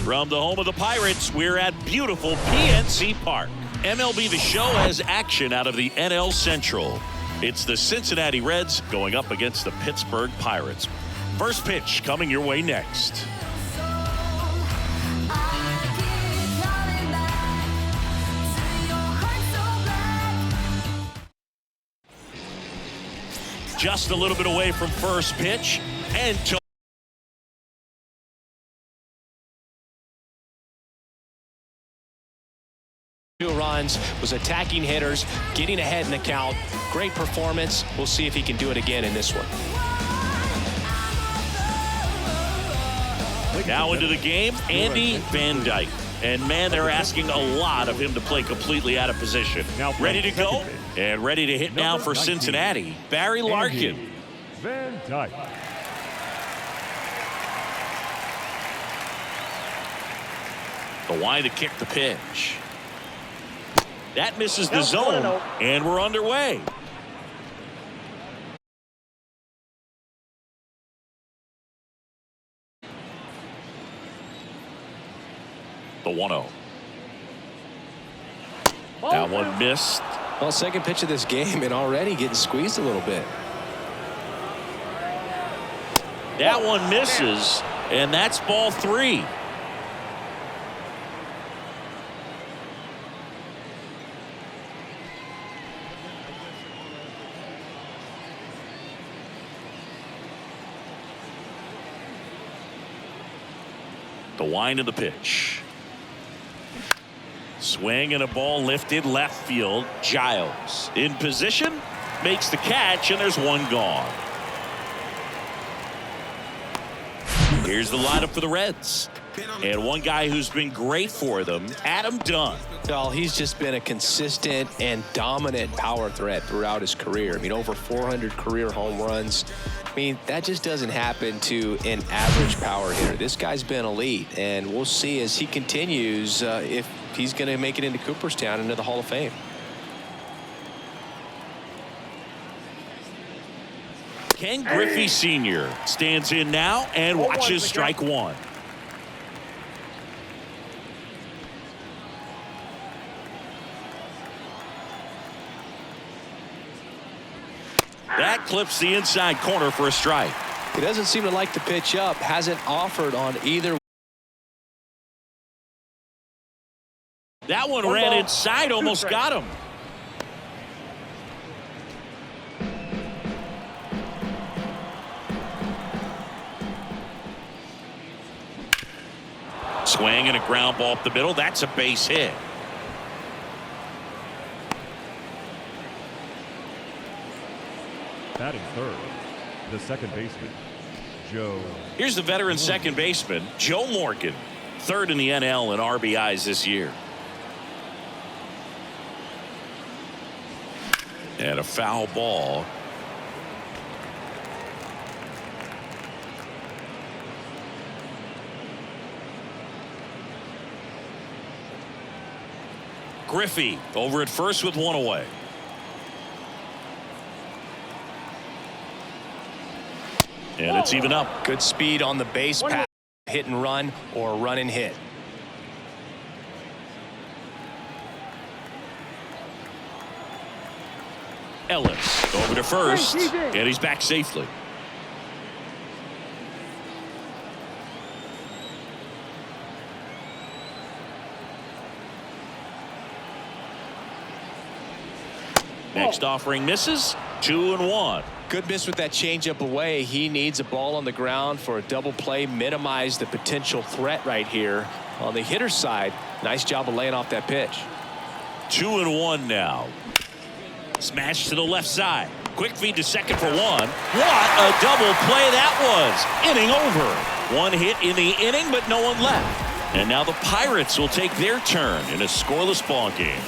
From the home of the Pirates, we're at beautiful PNC Park. MLB The Show has action out of the NL Central. It's the Cincinnati Reds going up against the Pittsburgh Pirates. First pitch coming your way next. Just a little bit away from first pitch, and two runs, was attacking hitters, getting ahead in the count. Great performance. We'll see if he can do it again in this one. Now into the game, Andy Van Dyke. And man, they're asking a lot of him to play completely out of position. Ready to go and ready to hit now for Cincinnati, Barry Larkin. Van Dyke. The line to kick the pitch. That misses the zone, and we're underway. The 1-0. That one missed. Well, second pitch of this game and already getting squeezed a little bit. That one misses, and that's ball 3. The wind of the pitch. Swing and a ball lifted left field. Giles in position, makes the catch, and there's one gone. Here's the lineup for the Reds. And one guy who's been great for them, Adam Dunn. Well, he's just been a consistent and dominant power threat throughout his career. I mean, over 400 career home runs. I mean, that just doesn't happen to an average power hitter. This guy's been elite, and we'll see as he continues if he's going to make it into Cooperstown, into the Hall of Fame. Ken Griffey Sr. stands in now and watches strike one. That clips the inside corner for a strike. He doesn't seem to like the pitch up. Hasn't offered on either. That one ran inside, almost got him. Swing and a ground ball up the middle. That's a base hit. Batting third, the second baseman, Joe. Here's the veteran second baseman, Joe Morgan, third in the NL in RBIs this year. And a foul ball. Griffey over at first with one away. And it's even up. Good speed on the base pass, hit and run, or run and hit. Ellis over to first, and he's back safely. Next offering misses. 2-1. Good miss with that changeup away. He needs a ball on the ground for a double play. Minimize the potential threat right here on the hitter's side. Nice job of laying off that pitch. 2-1 now. Smash to the left side. Quick feed to second for one. What a double play that was. Inning over. One hit in the inning, but no one left. And now the Pirates will take their turn in a scoreless ball game.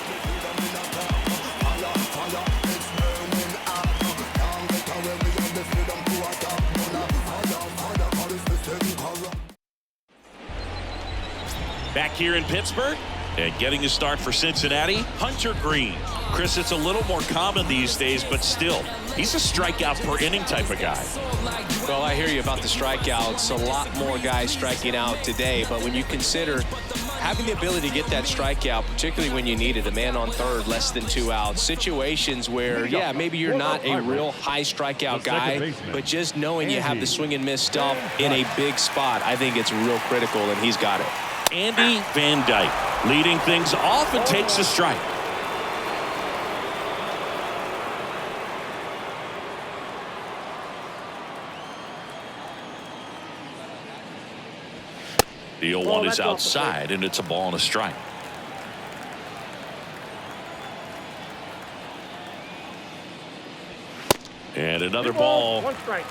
Back here in Pittsburgh, and getting a start for Cincinnati, Hunter Greene. Chris, it's a little more common these days, but still, He's a strikeout per inning type of guy. Well, I hear you about the strikeouts. A lot more guys striking out today, but when you consider having the ability to get that strikeout, particularly when you need it, a man on third, less than 2 outs, situations where, yeah, maybe you're not a real high strikeout guy, but just knowing you have the swing and miss stuff in a big spot, I think it's real critical, and he's got it. Andy Van Dyke leading things off and takes a strike. The 0-1 is outside, and it's a ball and a strike. And another ball. 1 strike.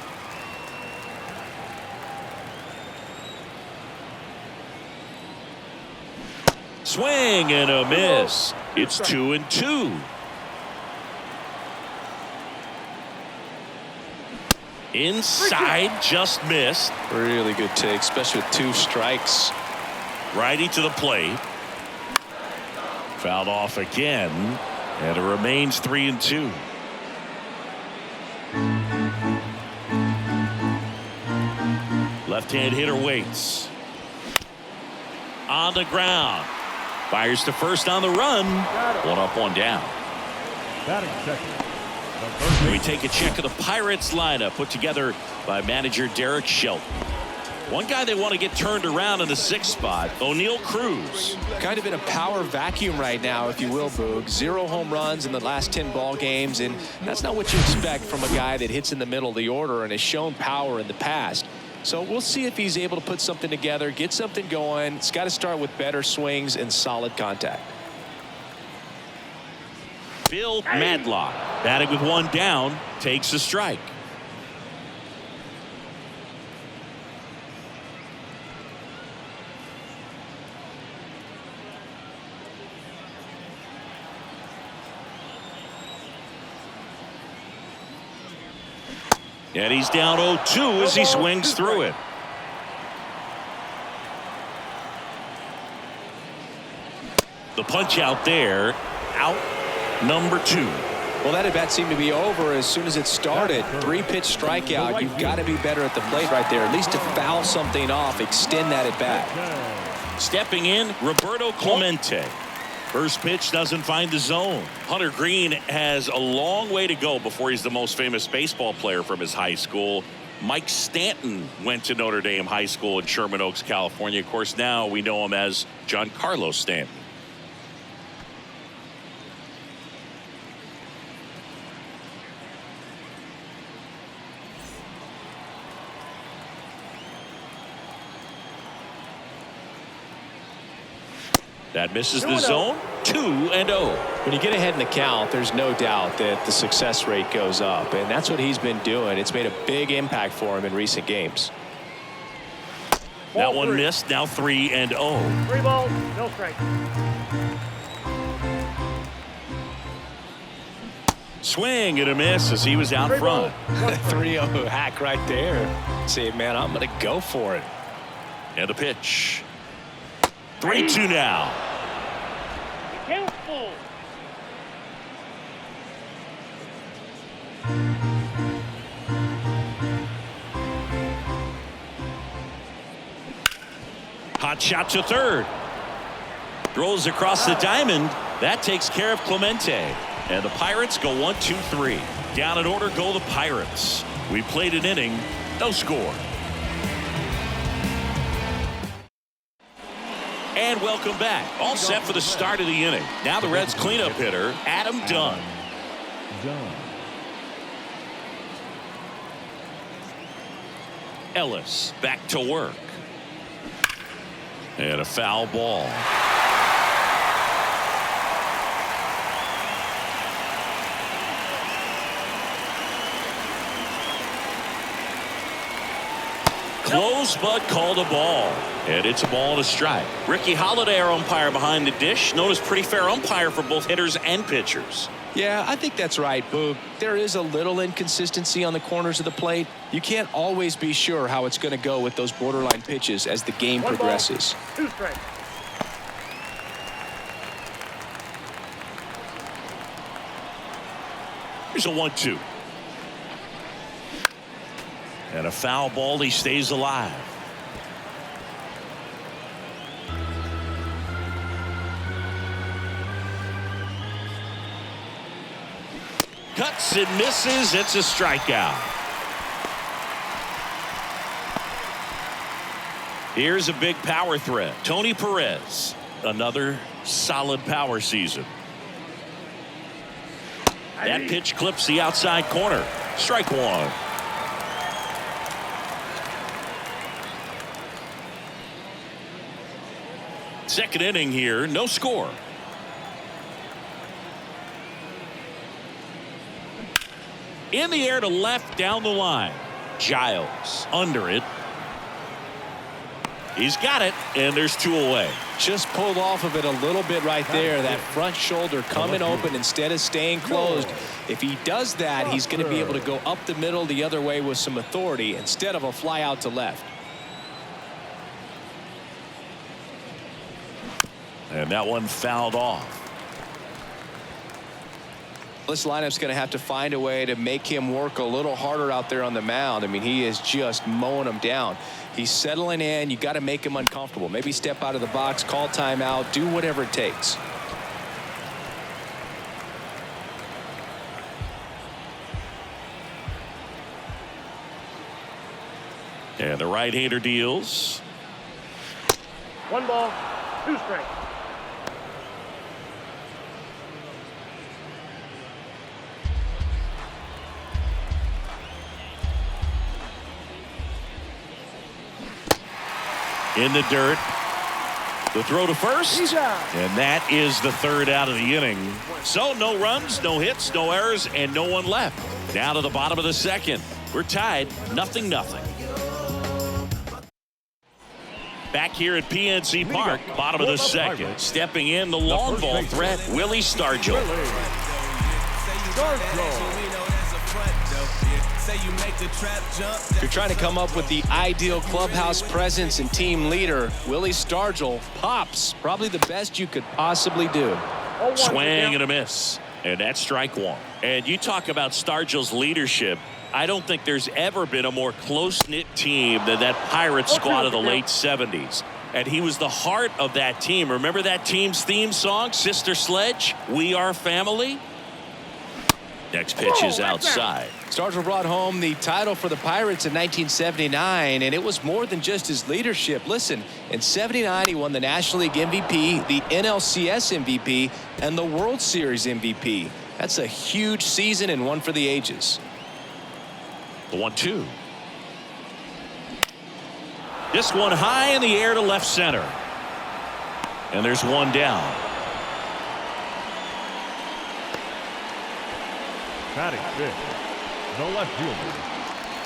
Swing and a miss. It's 2-2. Inside, just missed. Really good take, especially with 2 strikes. Righty to the plate. Fouled off again, and it remains 3-2. Left-hand hitter waits. On the ground. Fires to first on the run. 1 up, 1 down. Batting second. We take a check of the Pirates lineup put together by manager Derek Shelton. One guy they want to get turned around in the 6th spot, O'Neal Cruz. Kind of in a power vacuum right now, if you will, Boog. 0 home runs in the last 10 ball games, and that's not what you expect from a guy that hits in the middle of the order and has shown power in the past. So we'll see if he's able to put something together, get something going. It's got to start with better swings and solid contact. Bill Madlock, batting with 1 down, takes a strike. And he's down 0-2 as he swings through it. The punch out there, out number 2. Well, that at bat seemed to be over as soon as it started. 3-pitch strikeout. You've got to be better at the plate right there, at least to foul something off, extend that at bat. Stepping in, Roberto Clemente. First pitch doesn't find the zone. Hunter Greene has a long way to go before he's the most famous baseball player from his high school. Mike Stanton went to Notre Dame High School in Sherman Oaks, California. Of course, now we know him as Giancarlo Stanton. That misses the zone. 2-0. When you get ahead in the count, there's no doubt that the success rate goes up, and that's what he's been doing. It's made a big impact for him in recent games. That one missed. Now 3-0. 3 balls, no strike. Swing and a miss as he was out front. 3-0 hack right there. Say, man, I'm going to go for it. And the pitch. 3-2 now. Careful. Hot shot to third. Throws across the diamond. That takes care of Clemente. And the Pirates go 1-2-3. Down in order go the Pirates. We played an inning. No score. And welcome back. All set for the start of the inning. Now the Reds cleanup hitter, Adam Dunn. Ellis back to work. And a foul ball. Close, but called a ball. And it's a ball and a strike. Ricky Holiday, our umpire behind the dish, known as pretty fair umpire for both hitters and pitchers. Yeah, I think that's right, Boog. There is a little inconsistency on the corners of the plate. You can't always be sure how it's going to go with those borderline pitches as the game progresses. 2 strikes. Here's a 1-2. And a foul ball. He stays alive. Cuts and misses. It's a strikeout. Here's a big power threat. Tony Perez. Another solid power season. That pitch clips the outside corner. Strike one. Second inning here. No score. In the air to left down the line. Giles under it. He's got it, and there's two away. Just pulled off of it a little bit right there. That front shoulder coming open instead of staying closed. If he does that, he's going to be able to go up the middle the other way with some authority instead of a fly out to left. And that one fouled off. This lineup's going to have to find a way to make him work a little harder out there on the mound. I mean, he is just mowing them down. He's settling in. You got to make him uncomfortable. Maybe step out of the box, call timeout, do whatever it takes. And the right-hander deals. 1 ball, 2 strikes. In the dirt. The throw to first. And that is the third out of the inning. So no runs, no hits, no errors, and no one left. Now to the bottom of the second. We're tied 0-0. Back here at PNC Park, bottom of the second. Stepping in the long ball threat, Willie Stargell. If you're trying to come up with the ideal clubhouse presence and team leader, Willie Stargell pops. Probably the best you could possibly do. Swing and a miss. And that's strike one. And you talk about Stargell's leadership. I don't think there's ever been a more close-knit team than that Pirates squad of the late 70s. And he was the heart of that team. Remember that team's theme song, Sister Sledge? We Are Family? Next pitch is outside. Stargell brought home the title for the Pirates in 1979, and it was more than just his leadership. Listen, in '79, he won the National League MVP, the NLCS MVP, and the World Series MVP. That's a huge season and one for the ages. The 1-2. This one high in the air to left center. And there's one down. Batting fifth, the left fielder.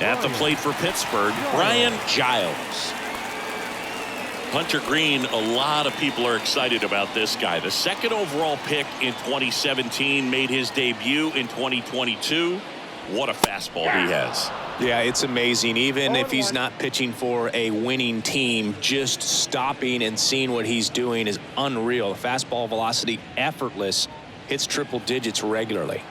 At the plate for Pittsburgh, Brian Giles. Hunter Greene, a lot of people are excited about this guy. The second overall pick in 2017, made his debut in 2022. What a fastball he has. Yeah, it's amazing. Even if he's not pitching for a winning team, just stopping and seeing what he's doing is unreal. Fastball velocity, effortless, hits triple digits regularly.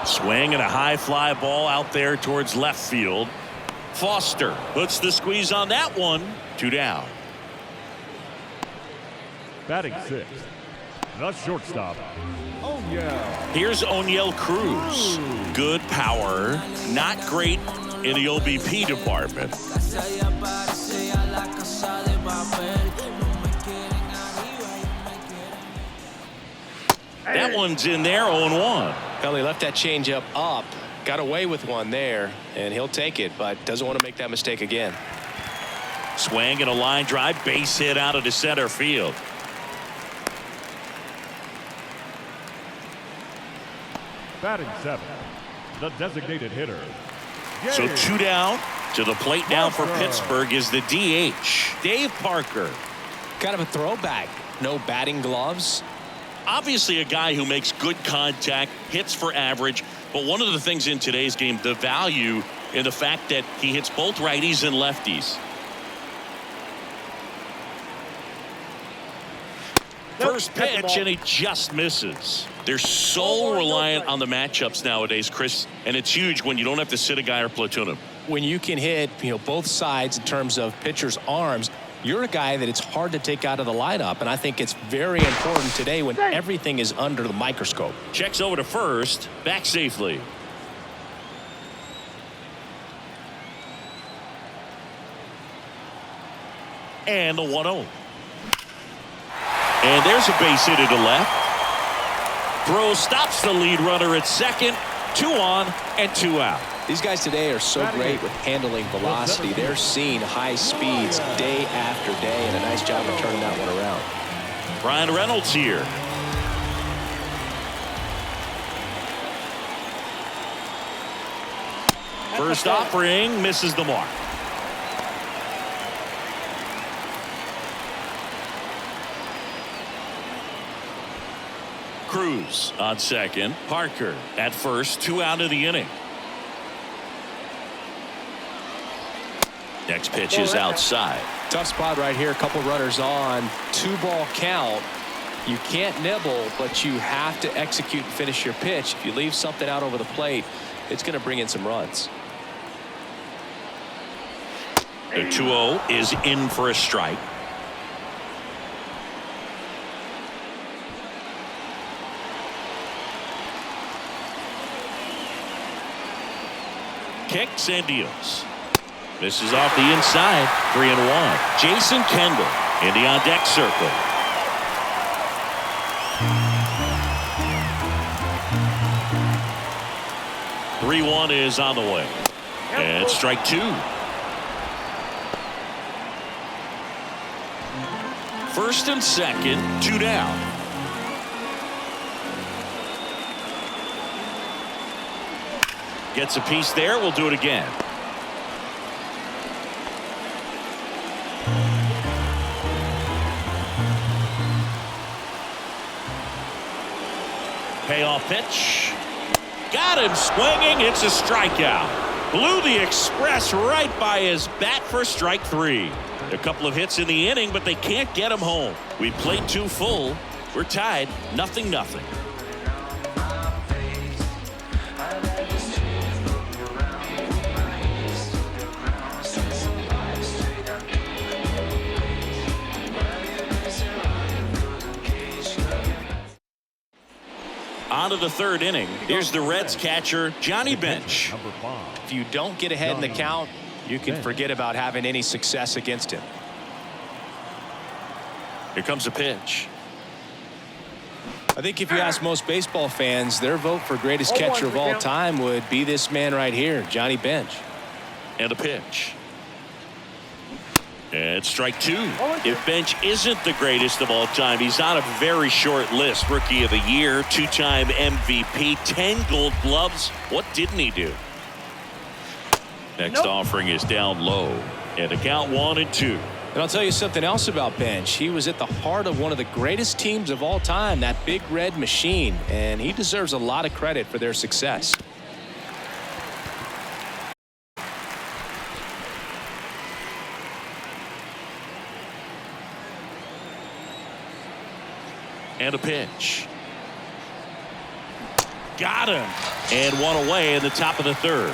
Swing and a high fly ball out there towards left field. Foster puts the squeeze on that one. 2 down. Batting sixth, the shortstop, O'Neill. Here's O'Neill Cruz. Good power, not great in the OBP department. That one's in there, 0-1. Kelly left that changeup up, got away with one there, and he'll take it, but doesn't want to make that mistake again. Swing and a line drive, base hit out of the center field. Batting seventh, the designated hitter. So 2 down. To the plate now for Pittsburgh is the DH, Dave Parker. Kind of a throwback. No batting gloves. Obviously a guy who makes good contact, hits for average, but one of the things in today's game, the value in the fact that he hits both righties and lefties. First pitch, and he just misses. They're so reliant on the matchups nowadays, Chris, and it's huge when you don't have to sit a guy or platoon him. When you can hit, both sides in terms of pitchers' arms, you're a guy that it's hard to take out of the lineup, and I think it's very important today when everything is under the microscope. Checks over to first, back safely. And the 1-0. And there's a base hit to left. Throw stops the lead runner at second. 2 on and 2 out. These guys today are so great with handling velocity. They're seeing high speeds day after day, and a nice job of turning that one around. Brian Reynolds here. First offering misses the mark. Cruz on second. Parker at first. 2 out of the inning. Next pitch is outside. Tough spot right here. A couple runners on. 2-ball count. You can't nibble, but you have to execute and finish your pitch. If you leave something out over the plate, it's going to bring in some runs. The 2-0 is in for a strike. Kicks and deals. Misses off the inside. 3-1. Jason Kendall in the on deck circle. Three-1 is on the way. And strike 2. First and second, 2 down. Gets a piece there. We'll do it again. Payoff pitch. Got him swinging. It's a strikeout. Blew the express right by his bat for strike 3. A couple of hits in the inning, but they can't get him home. We played 2 full. We're tied 0-0. On to the 3rd inning. Here's the Reds catcher, Johnny Bench. Number 5. If you don't get ahead in the count, you can forget about having any success against him. Here comes a pitch. I think if you ask most baseball fans, their vote for greatest catcher of all time would be this man right here, Johnny Bench. And a pitch. And strike 2. If Bench isn't the greatest of all time, he's on a very short list. Rookie of the Year, 2-time MVP, 10 Gold Gloves. What didn't he do? Next offering is down low. And the count 1-2. And I'll tell you something else about Bench. He was at the heart of one of the greatest teams of all time, that Big Red Machine, and he deserves a lot of credit for their success. And a pitch. Got him. And 1 away in the top of the 3rd.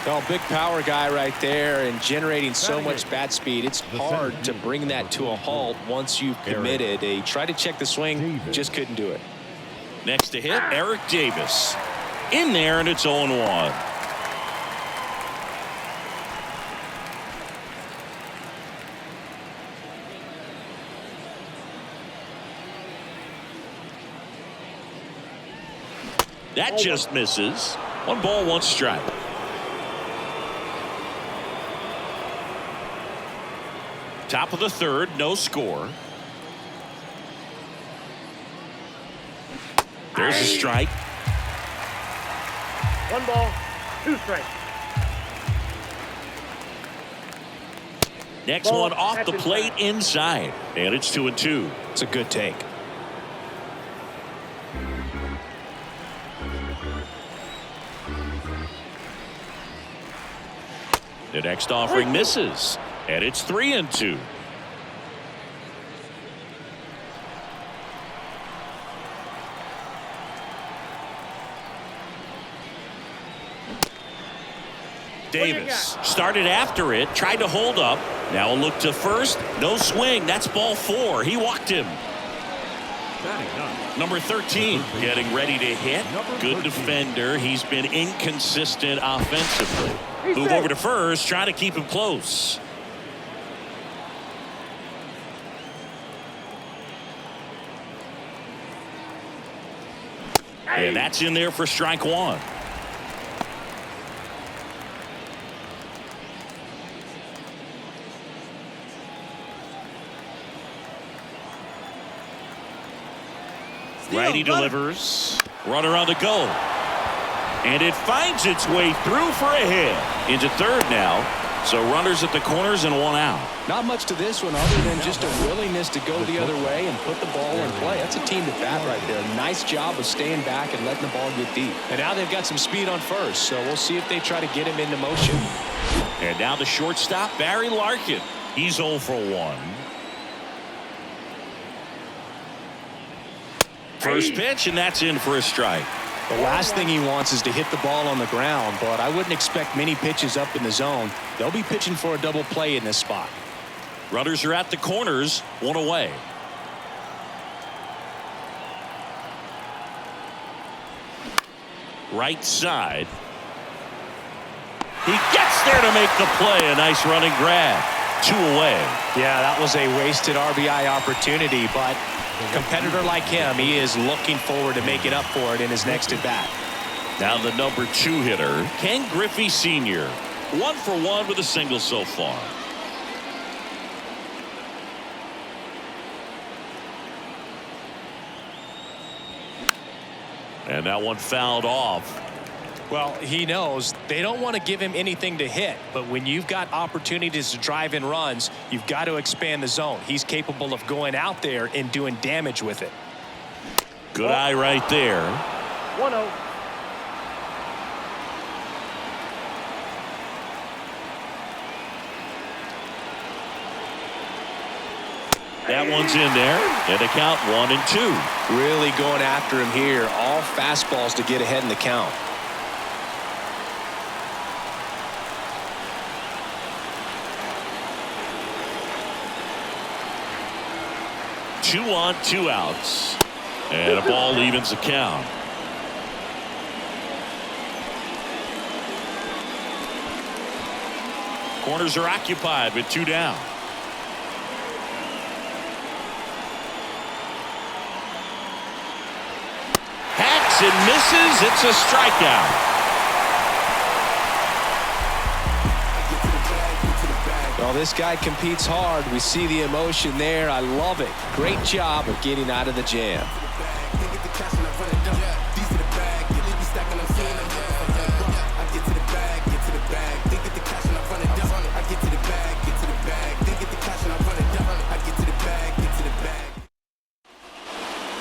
Well, big power guy right there and generating so much bat speed. It's hard to bring that to a halt once you've committed. He tried to check the swing, just couldn't do it. Next to hit, Eric Davis. In there, and it's 0-1. That just misses. 1 ball, 1 strike. Top of the 3rd, no score. There's a strike. 1 ball, 2 strikes. Next one off the plate inside. And it's 2-2. It's a good take. The next offering misses. And it's 3-2. Davis started after it, tried to hold up. Now a look to first. No swing. That's ball 4. He walked him. Number 13 getting ready to hit. Good defender. He's been inconsistent offensively. Move over to first, trying to keep him close. And that's in there for strike 1. Righty delivers. Runner on the go. And it finds its way through for a hit. Into third now. So runners at the corners and 1 out. Not much to this one other than just a willingness to go the other way and put the ball in play. That's a team at bat right there. Nice job of staying back and letting the ball get deep. And now they've got some speed on first, so we'll see if they try to get him into motion. And now the shortstop, Barry Larkin. He's 0 for 1. First pitch, and that's in for a strike. The last thing he wants is to hit the ball on the ground, but I wouldn't expect many pitches up in the zone. They'll be pitching for a double play in this spot. Runners are at the corners, 1 away. Right side. He gets there to make the play. A nice running grab. 2 away. Yeah, that was a wasted RBI opportunity, but a competitor like him, he is looking forward to making up for it in his next at bat. Now the number 2 hitter, Ken Griffey Sr. 1 for 1 with a single so far. And that one fouled off. Well, he knows they don't want to give him anything to hit, but when you've got opportunities to drive in runs, you've got to expand the zone. He's capable of going out there and doing damage with it. Good eye right there. 1-0. That one's in there, and the count 1-2. Really going after him here. All fastballs to get ahead in the count. 2 on, 2 outs. And a ball evens the count. Corners are occupied with 2 down. Hacks and misses. It's a strikeout. Well, this guy competes hard. We see the emotion there. I love it. Great job of getting out of the jam.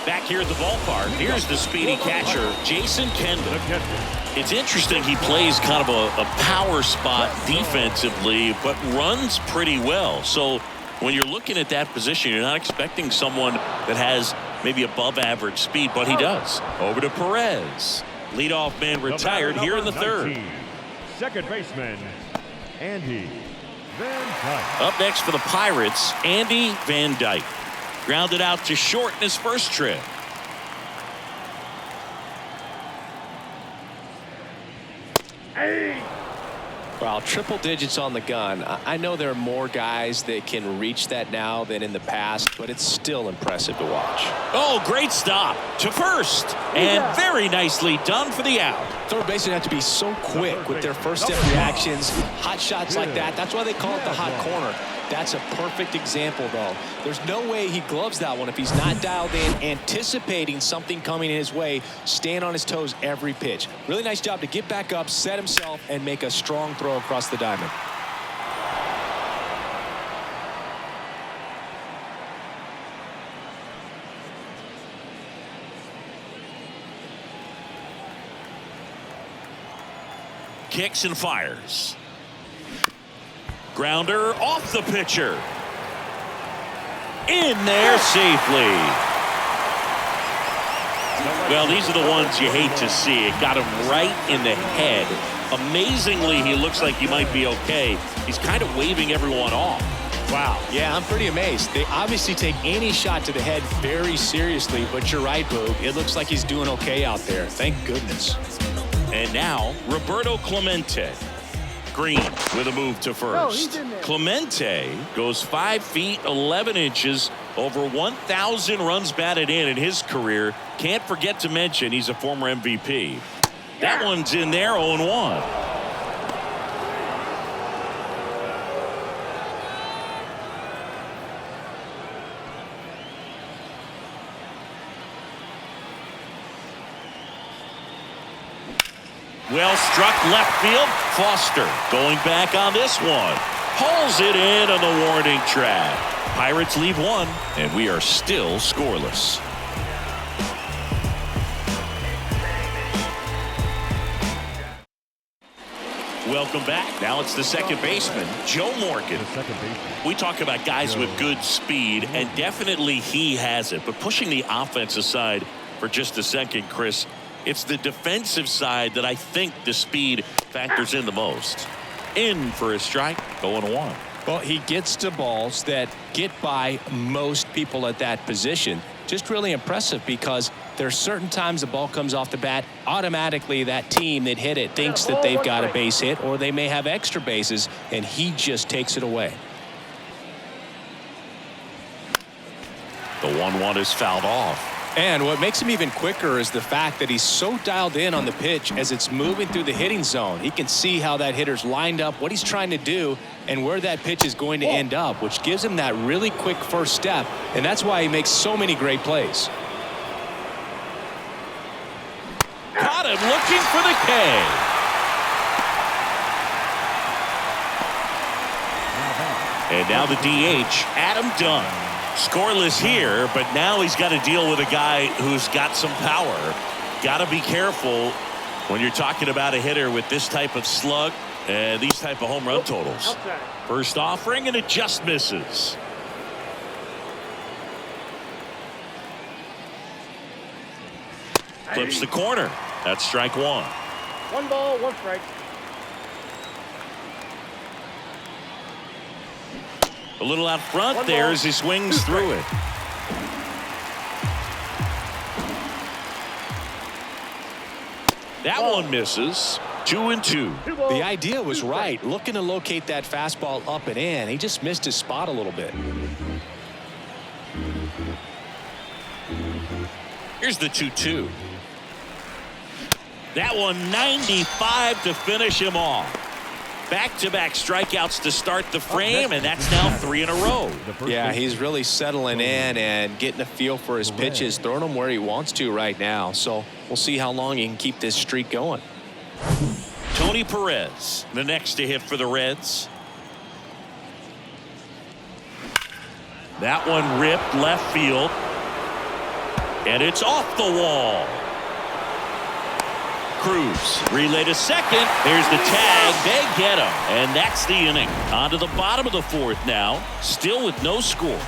Back here at the ballpark, here's the speedy catcher, Jason Kendall. It's interesting, he plays kind of a power spot defensively, but runs pretty well. So when you're looking at that position, you're not expecting someone that has maybe above average speed, but he does. Over to Perez. Leadoff man retired here in the third. Second baseman, Andy Van Dyke. Up next for the Pirates, Andy Van Dyke. Grounded out to short in his first trip. Wow, triple digits on the gun. I know there are more guys that can reach that now than in the past, but it's still impressive to watch. Oh, great stop to first, and very nicely done for the out. Third basemen have to be so quick with their first step reactions. Hot shots like that. That's why they call it the hot corner. That's a perfect example, though. There's no way he gloves that one if he's not dialed in, anticipating something coming his way, staying on his toes every pitch. Really nice job to get back up, set himself, and make a strong throw across the diamond. Kicks and fires. Grounder off the pitcher. In there safely. Well, these are the ones you hate to see. It got him right in the head. Amazingly, he looks like he might be okay. He's kind of waving everyone off. Wow. Yeah, I'm pretty amazed. They obviously take any shot to the head very seriously, but you're right, Boog. It looks like he's doing okay out there. Thank goodness. And now, Roberto Clemente. Greene with a move to first. Clemente goes 5 feet 11 inches, over 1,000 runs batted in his career. Can't forget to mention he's a former MVP. That one's in there, 0-1. Well struck left field. Foster going back on this one. Hauls it in on the warning track. Pirates leave one, and we are still scoreless. Welcome back. Now it's the second baseman, Joe Morgan. The second baseman. We talk about guys with good speed, and definitely he has it. But pushing the offense aside for just a second, Chris, it's the defensive side that I think the speed factors in the most. In for a strike, 0-1. Well, he gets to balls that get by most people at that position. Just really impressive because there's certain times the ball comes off the bat, automatically that team that hit it thinks that they've got a base hit or they may have extra bases, and he just takes it away. The 1-1 is fouled off. And what makes him even quicker is the fact that he's so dialed in on the pitch as it's moving through the hitting zone. He can see how that hitter's lined up, what he's trying to do, and where that pitch is going to end up, which gives him that really quick first step, and that's why he makes so many great plays. Caught him looking for the K. And now the DH, Adam Dunn. Scoreless here, but now he's got to deal with a guy who's got some power. Got to be careful when you're talking about a hitter with this type of slug and these type of home run totals. First offering, and it just misses. Flips the corner. That's strike one. 1 ball, 1 strike. A little out front there as he swings through it. That one misses. 2-2. The idea was right. Looking to locate that fastball up and in. He just missed his spot a little bit. Here's the 2-2. That one 95 to finish him off. Back-to-back strikeouts to start the frame, and that's now 3 in a row. Yeah, he's really settling in and getting a feel for his pitches, throwing them where he wants to right now. So we'll see how long he can keep this streak going. Tony Perez, the next to hit for the Reds. That one ripped left field, and it's off the wall. Cruz relay to second. There's the tag. They get him, and that's the inning. On to the bottom of the fourth now, still with no score.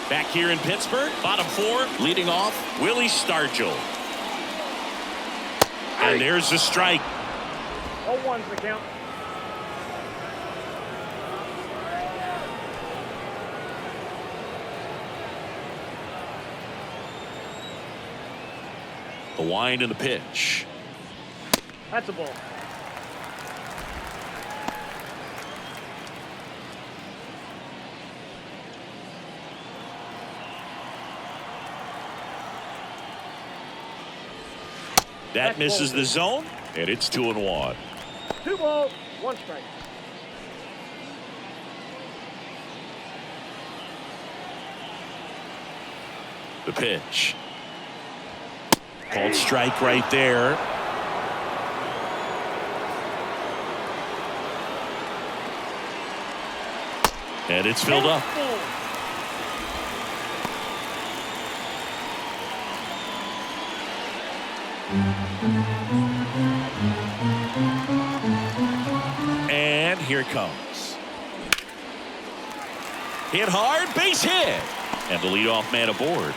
Back here in Pittsburgh, bottom four, leading off, Willie Stargell. And there's the strike. 0-1's the count. The wind and the pitch. That's a ball. That misses the zone, and it's 2-1. 2 balls, 1 strike. The pitch. Called strike right there. And it's filled up. here it comes. Hit hard, base hit. And the leadoff man aboard.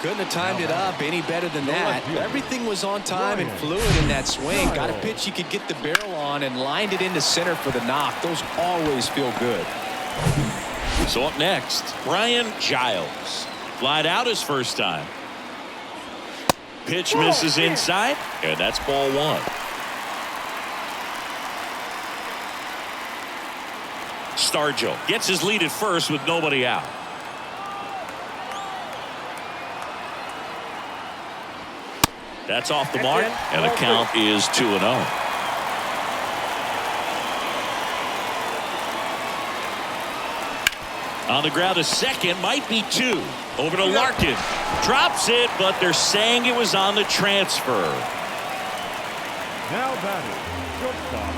Couldn't have timed it up any better than that. Everything was on time and fluid in that swing. Got a pitch you could get the barrel on and lined it into center for the knock. Those always feel good. So up next, Brian Giles. Flied out his first time. Pitch misses inside, and that's ball one. Stargell gets his lead at first with nobody out. That's off the mark, and the count is 2-0. On the ground, a second, might be two. Over to Larkin. Drops it, but they're saying it was on the transfer. Now batting, shortstop.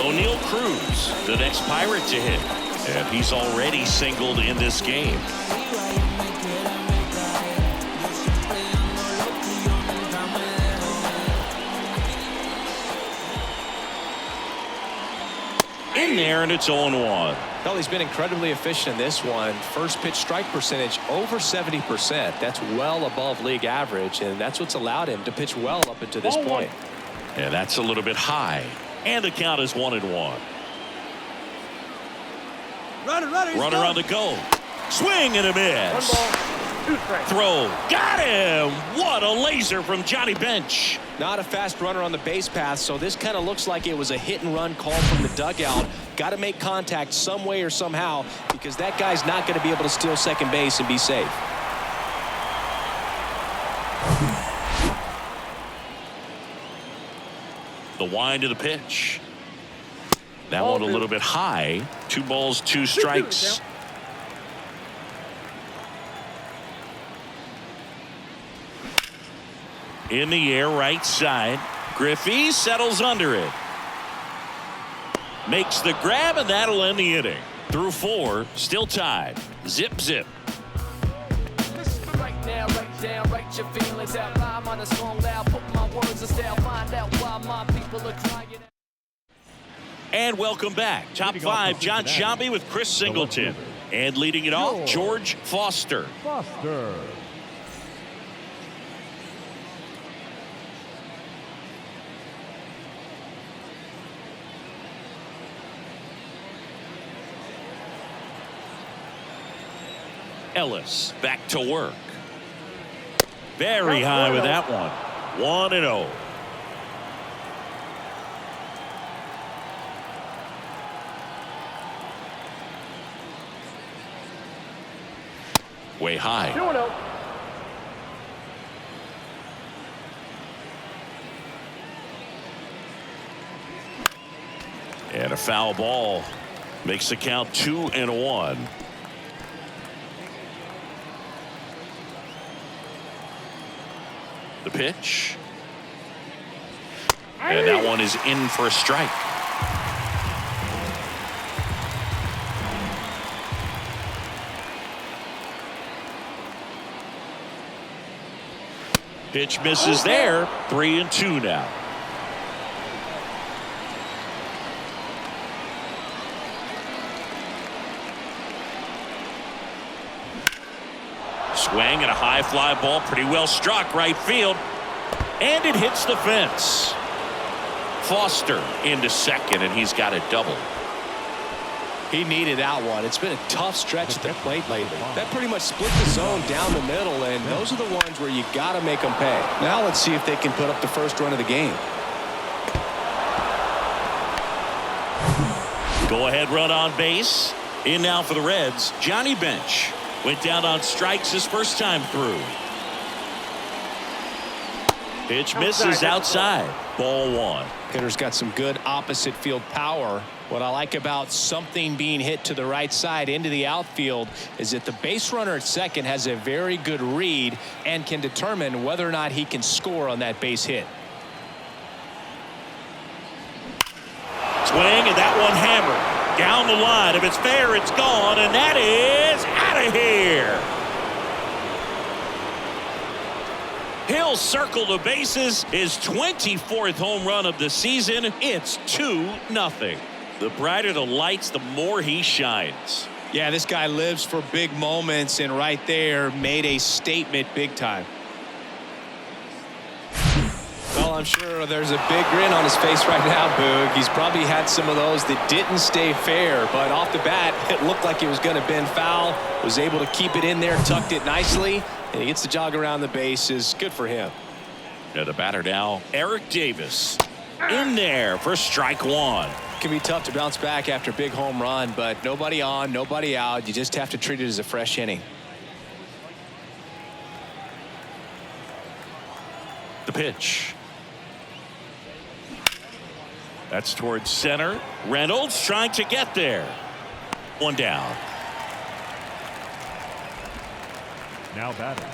O'Neal Cruz, the next Pirate to hit. And he's already singled in this game. In there, and it's 0-1. Well, he's been incredibly efficient in this one. First pitch strike percentage over 70%. That's well above league average, and that's what's allowed him to pitch well up until this point. And that's a little bit high. And the count is 1-1. Runner on the go. Swing and a miss. 1 ball, 2 strikes. Throw. Got him. What a laser from Johnny Bench. Not a fast runner on the base path, so this kind of looks like it was a hit and run call from the dugout. Got to make contact some way or somehow, because that guy's not going to be able to steal second base and be safe. The wind of the pitch. That one a little bit high. 2 balls, 2 strikes. In the air, right side. Griffey settles under it. Makes the grab, and that'll end the inning. Through 4, still tied. Zip, zip. Right now, right down, write your feelings out. Rhyme on a song loud, put my words in style. Find out why my people are crying. And welcome back. Top 5, John Sciambi with Chris Singleton. And leading it off, George Foster. Ellis back to work. Very high with that one. 1-0. Way high. 2-0. And a foul ball makes the count 2-1. The pitch. And that one is in for a strike. Pitch misses there. 3-2 now. Swing and a high fly ball, pretty well struck right field, and it hits the fence. Foster into second, and he's got a double. He needed that one. It's been a tough stretch at the plate lately. That pretty much split the zone down the middle, and those are the ones where you got to make them pay. Now let's see if they can put up the first run of the game. Go ahead run on base. In now for the Reds, Johnny Bench. Went down on strikes his first time through. Pitch misses outside. Ball 1. Hitter's got some good opposite field power. What I like about something being hit to the right side into the outfield is that the base runner at second has a very good read and can determine whether or not he can score on that base hit. Swing, and that one hammered. Down the line. If it's fair, it's gone, and that is out of here. He'll circle the bases. His 24th home run of the season. It's 2-0. The brighter the lights, the more he shines. Yeah, this guy lives for big moments, and right there made a statement big time. Well, I'm sure there's a big grin on his face right now, Boog. He's probably had some of those that didn't stay fair, but off the bat, it looked like it was going to bend foul. Was able to keep it in there, tucked it nicely, and he gets the jog around the bases. Good for him. And the batter now, Eric Davis. In there for strike one. It can be tough to bounce back after a big home run, but nobody on, nobody out. You just have to treat it as a fresh inning. The pitch. That's towards center. Reynolds trying to get there. One down. Now batting,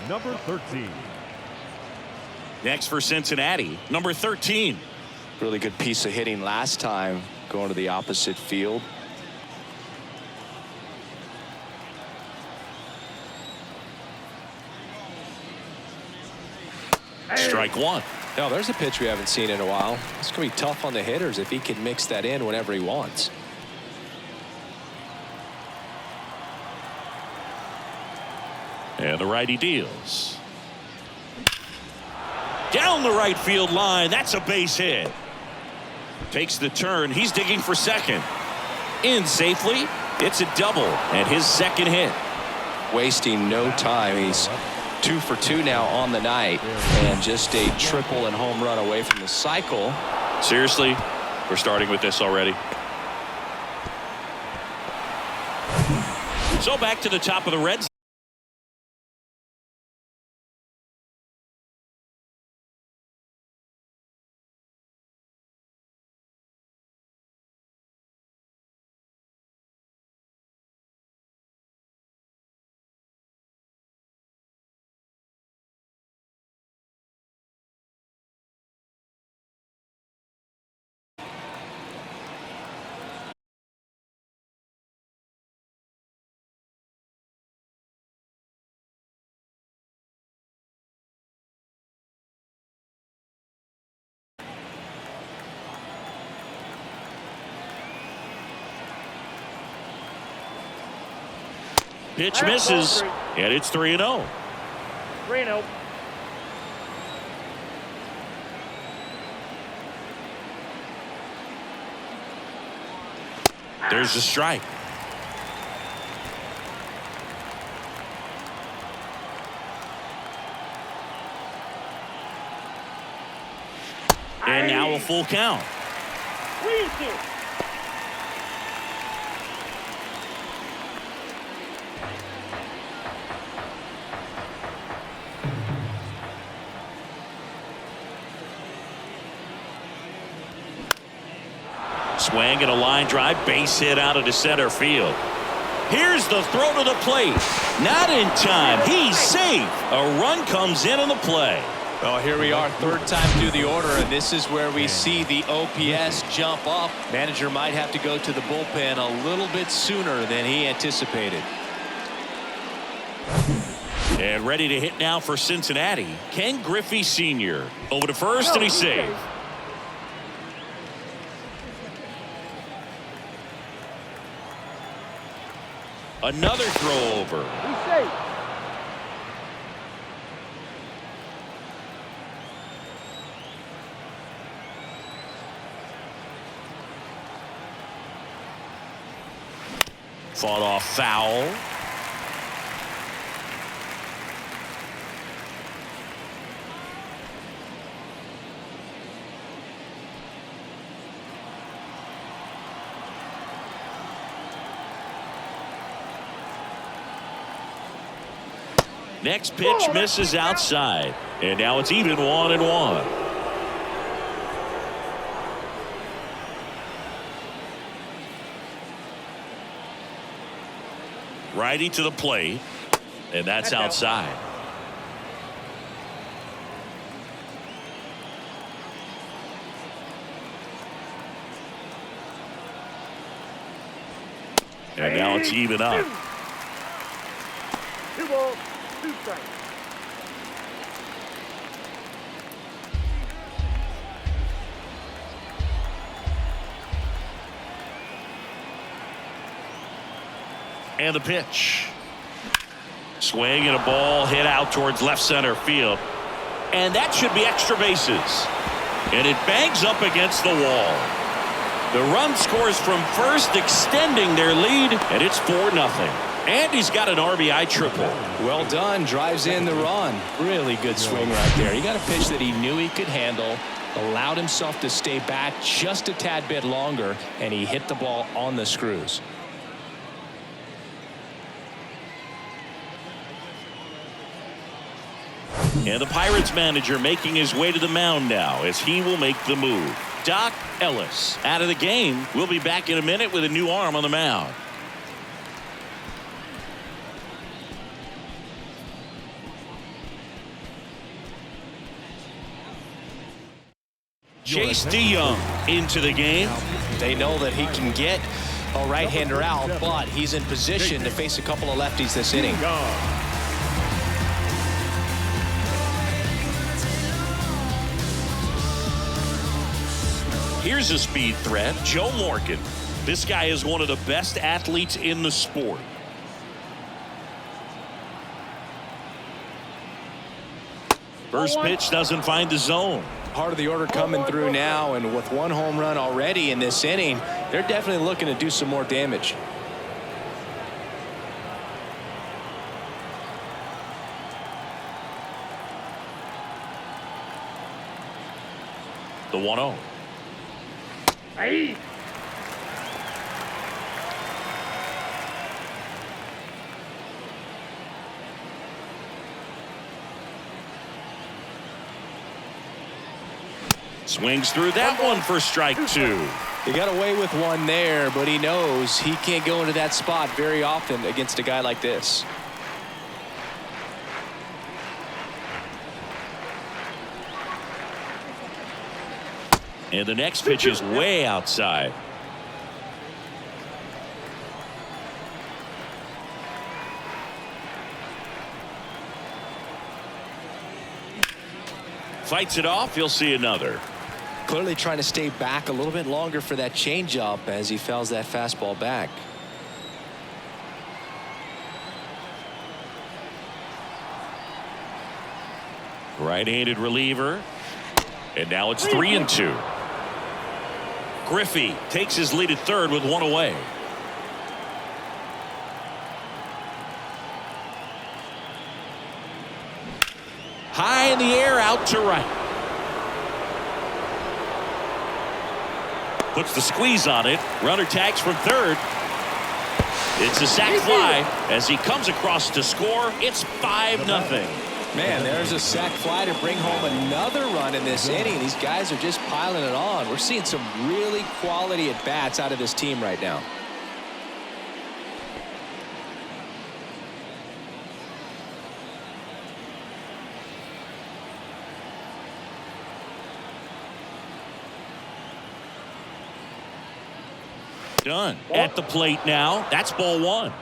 number 13. Next for Cincinnati, number 13. Really good piece of hitting last time, going to the opposite field. Strike one. No, there's a pitch we haven't seen in a while. It's going to be tough on the hitters if he can mix that in whenever he wants. And the righty deals. Down the right field line. That's a base hit. Takes the turn. He's digging for second. In safely. It's a double and his second hit. Wasting no time. He's 2 for 2 now on the night, and just a triple and home run away from the cycle. Seriously, we're starting with this already. So back to the top of the Reds. Pitch misses, and it's 3-0. 3-0. There's the strike. And now a full count. 3-2. Swing and a line drive, base hit out into center field. Here's the throw to the plate. Not in time. He's safe. A run comes in on the play. Well, here we are, third time through the order, and this is where we see the OPS jump up. Manager might have to go to the bullpen a little bit sooner than he anticipated. And ready to hit now for Cincinnati, Ken Griffey Sr. Over to first, and he's safe. Another throw over. He's safe. Fought off foul. Next pitch misses outside. And now it's even 1-1. Righty to the plate. And that's outside. And now it's even up. 2 balls, 2 strikes. And the pitch. Swing and a ball hit out towards left center field. And that should be extra bases. And it bangs up against the wall. The run scores from first, extending their lead, and it's 4-0. And he's got an RBI triple. Well done. Drives in the run. Really good swing right there. He got a pitch that he knew he could handle, allowed himself to stay back just a tad bit longer, and he hit the ball on the screws. And the Pirates manager making his way to the mound now as he will make the move. Doc Ellis out of the game. We'll be back in a minute with a new arm on the mound. Chase DeYoung into the game. They know that he can get a right-hander out, but he's in position to face a couple of lefties this inning. Here's a speed threat, Joe Morgan. This guy is one of the best athletes in the sport. First pitch doesn't find the zone. Part of the order coming through now, and with one home run already in this inning, they're definitely looking to do some more damage. The 1-0. Hey. Swings through that one for strike 2. He got away with one there, but he knows he can't go into that spot very often against a guy like this. And the next pitch is way outside. Fights it off. You'll see another. Clearly trying to stay back a little bit longer for that changeup as he fouls that fastball back. Right-handed reliever. And now it's 3-2. Griffey takes his lead at third with one away. High in the air, out to right. Puts the squeeze on it. Runner tags from third. It's a sac fly as he comes across to score. It's 5-0. Man, there's a sac fly to bring home another run in this inning. These guys are just piling it on. We're seeing some really quality at-bats out of this team right now. Done. At the plate now. That's ball 1.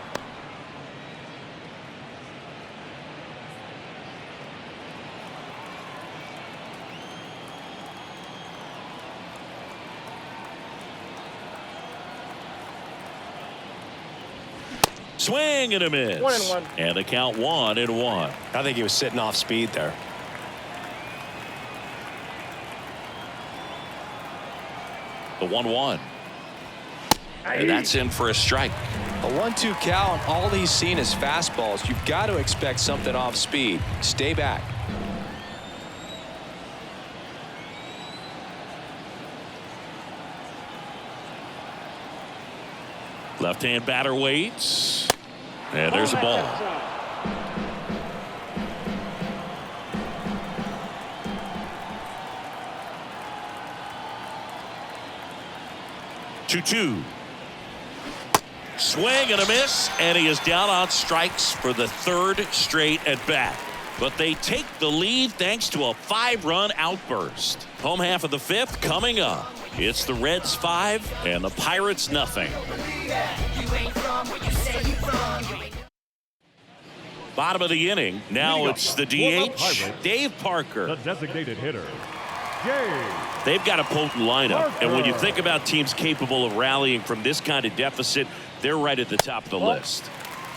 Swing and a miss. 1-1. And the count 1-1. I think he was sitting off speed there. The 1-1. And that's in for a strike. A 1-2 count. All he's seen is fastballs. You've got to expect something off speed. Stay back. Left-hand batter waits. And there's a ball. Two. Swing and a miss, and he is down on strikes for the third straight at bat. But they take the lead thanks to a 5-run outburst. Home half of the 5th coming up. It's the Reds 5 and the Pirates nothing. Bottom of the inning. Now it's the DH, Dave Parker. The designated hitter, Dave. They've got a potent lineup, and when you think about teams capable of rallying from this kind of deficit, they're right at the top of the list.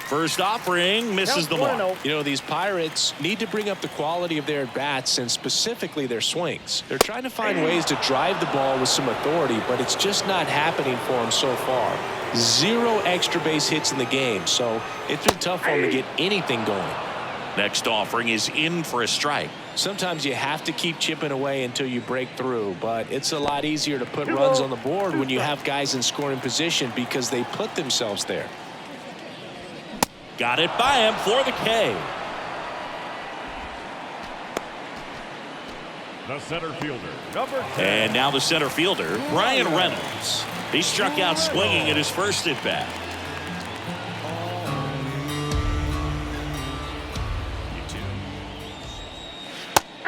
First offering misses the mark. You know, these Pirates need to bring up the quality of their at-bats and specifically their swings. They're trying to find ways to drive the ball with some authority, but it's just not happening for them so far. 0 extra base hits in the game, so it's been tough for them to get anything going. Next offering is in for a strike. Sometimes you have to keep chipping away until you break through, but it's a lot easier to put runs on the board when you have guys in scoring position because they put themselves there. Got it by him for the K. The center fielder, number 10. And now the center fielder, Brian Reynolds. He struck out swinging at his first at bat.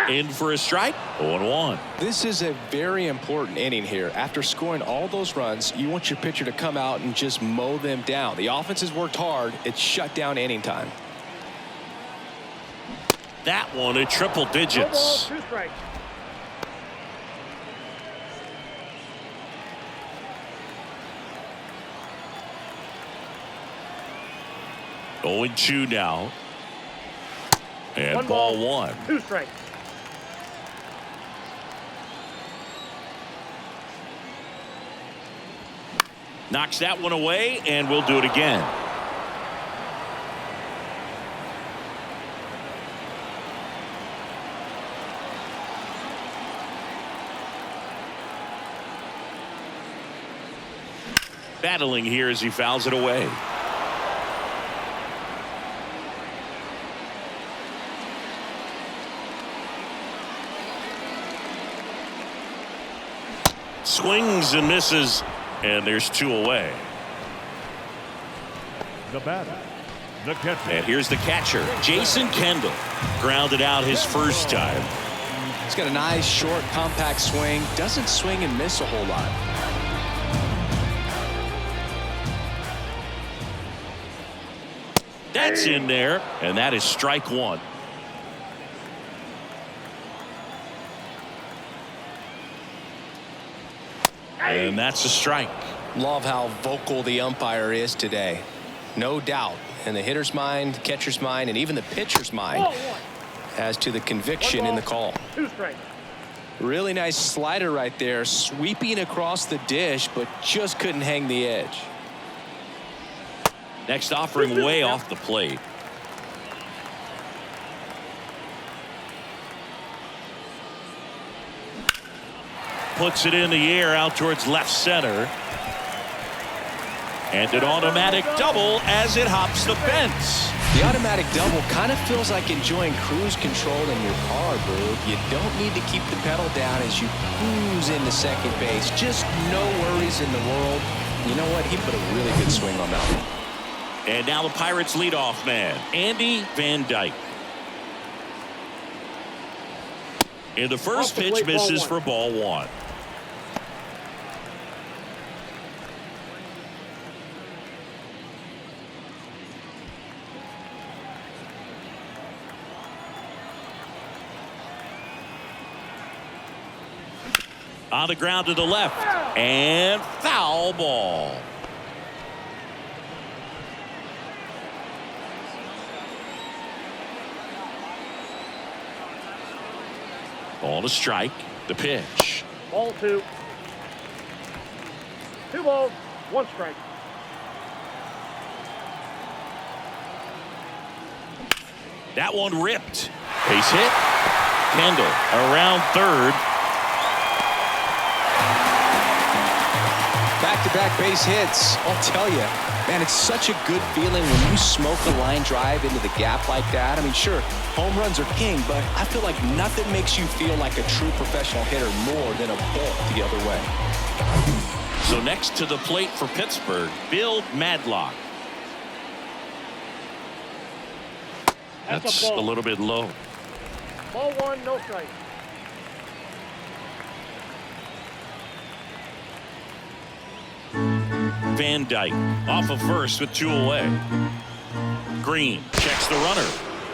In for a strike, 0-1. This is a very important inning here. After scoring all those runs, you want your pitcher to come out and just mow them down. The offense has worked hard. It's shut down inning time. That one at triple digits. 2 strikes. Going 2 now. And 1 ball 1. 2 strikes. Knocks that one away, and we'll do it again. Battling here as he fouls it away. Swings and misses. And there's 2 away. The batter, the catcher. And here's the catcher, Jason Kendall. Grounded out his first time. He's got a nice, short, compact swing. Doesn't swing and miss a whole lot. That's in there, and that is strike 1. And that's a strike. Love how vocal the umpire is today. No doubt in the hitter's mind, catcher's mind, and even the pitcher's mind as to the conviction in the call. 2 strikes. Really nice slider right there, sweeping across the dish, but just couldn't hang the edge. Next offering way off the plate. Puts it in the air out towards left center. And an automatic double as it hops the fence. The automatic double kind of feels like enjoying cruise control in your car, Boo. You don't need to keep the pedal down as you cruise into second base. Just no worries in the world. You know what? He put a really good swing on that one. And now the Pirates leadoff man, Andy Van Dyke. And the first pitch misses for ball 1. On the ground to the left, and foul ball. Ball to strike. The pitch. Ball 2. 2 balls, 1 strike. That one ripped. Base hit. Kendall around third. Back-to-back base hits. I'll tell you, man, it's such a good feeling when you smoke a line drive into the gap like that. I mean, sure, home runs are king, but I feel like nothing makes you feel like a true professional hitter more than a ball the other way. So next to the plate for Pittsburgh, Bill Madlock. That's a little bit low. Ball 1, no strike. Van Dyke off of first with 2 away. Greene checks the runner.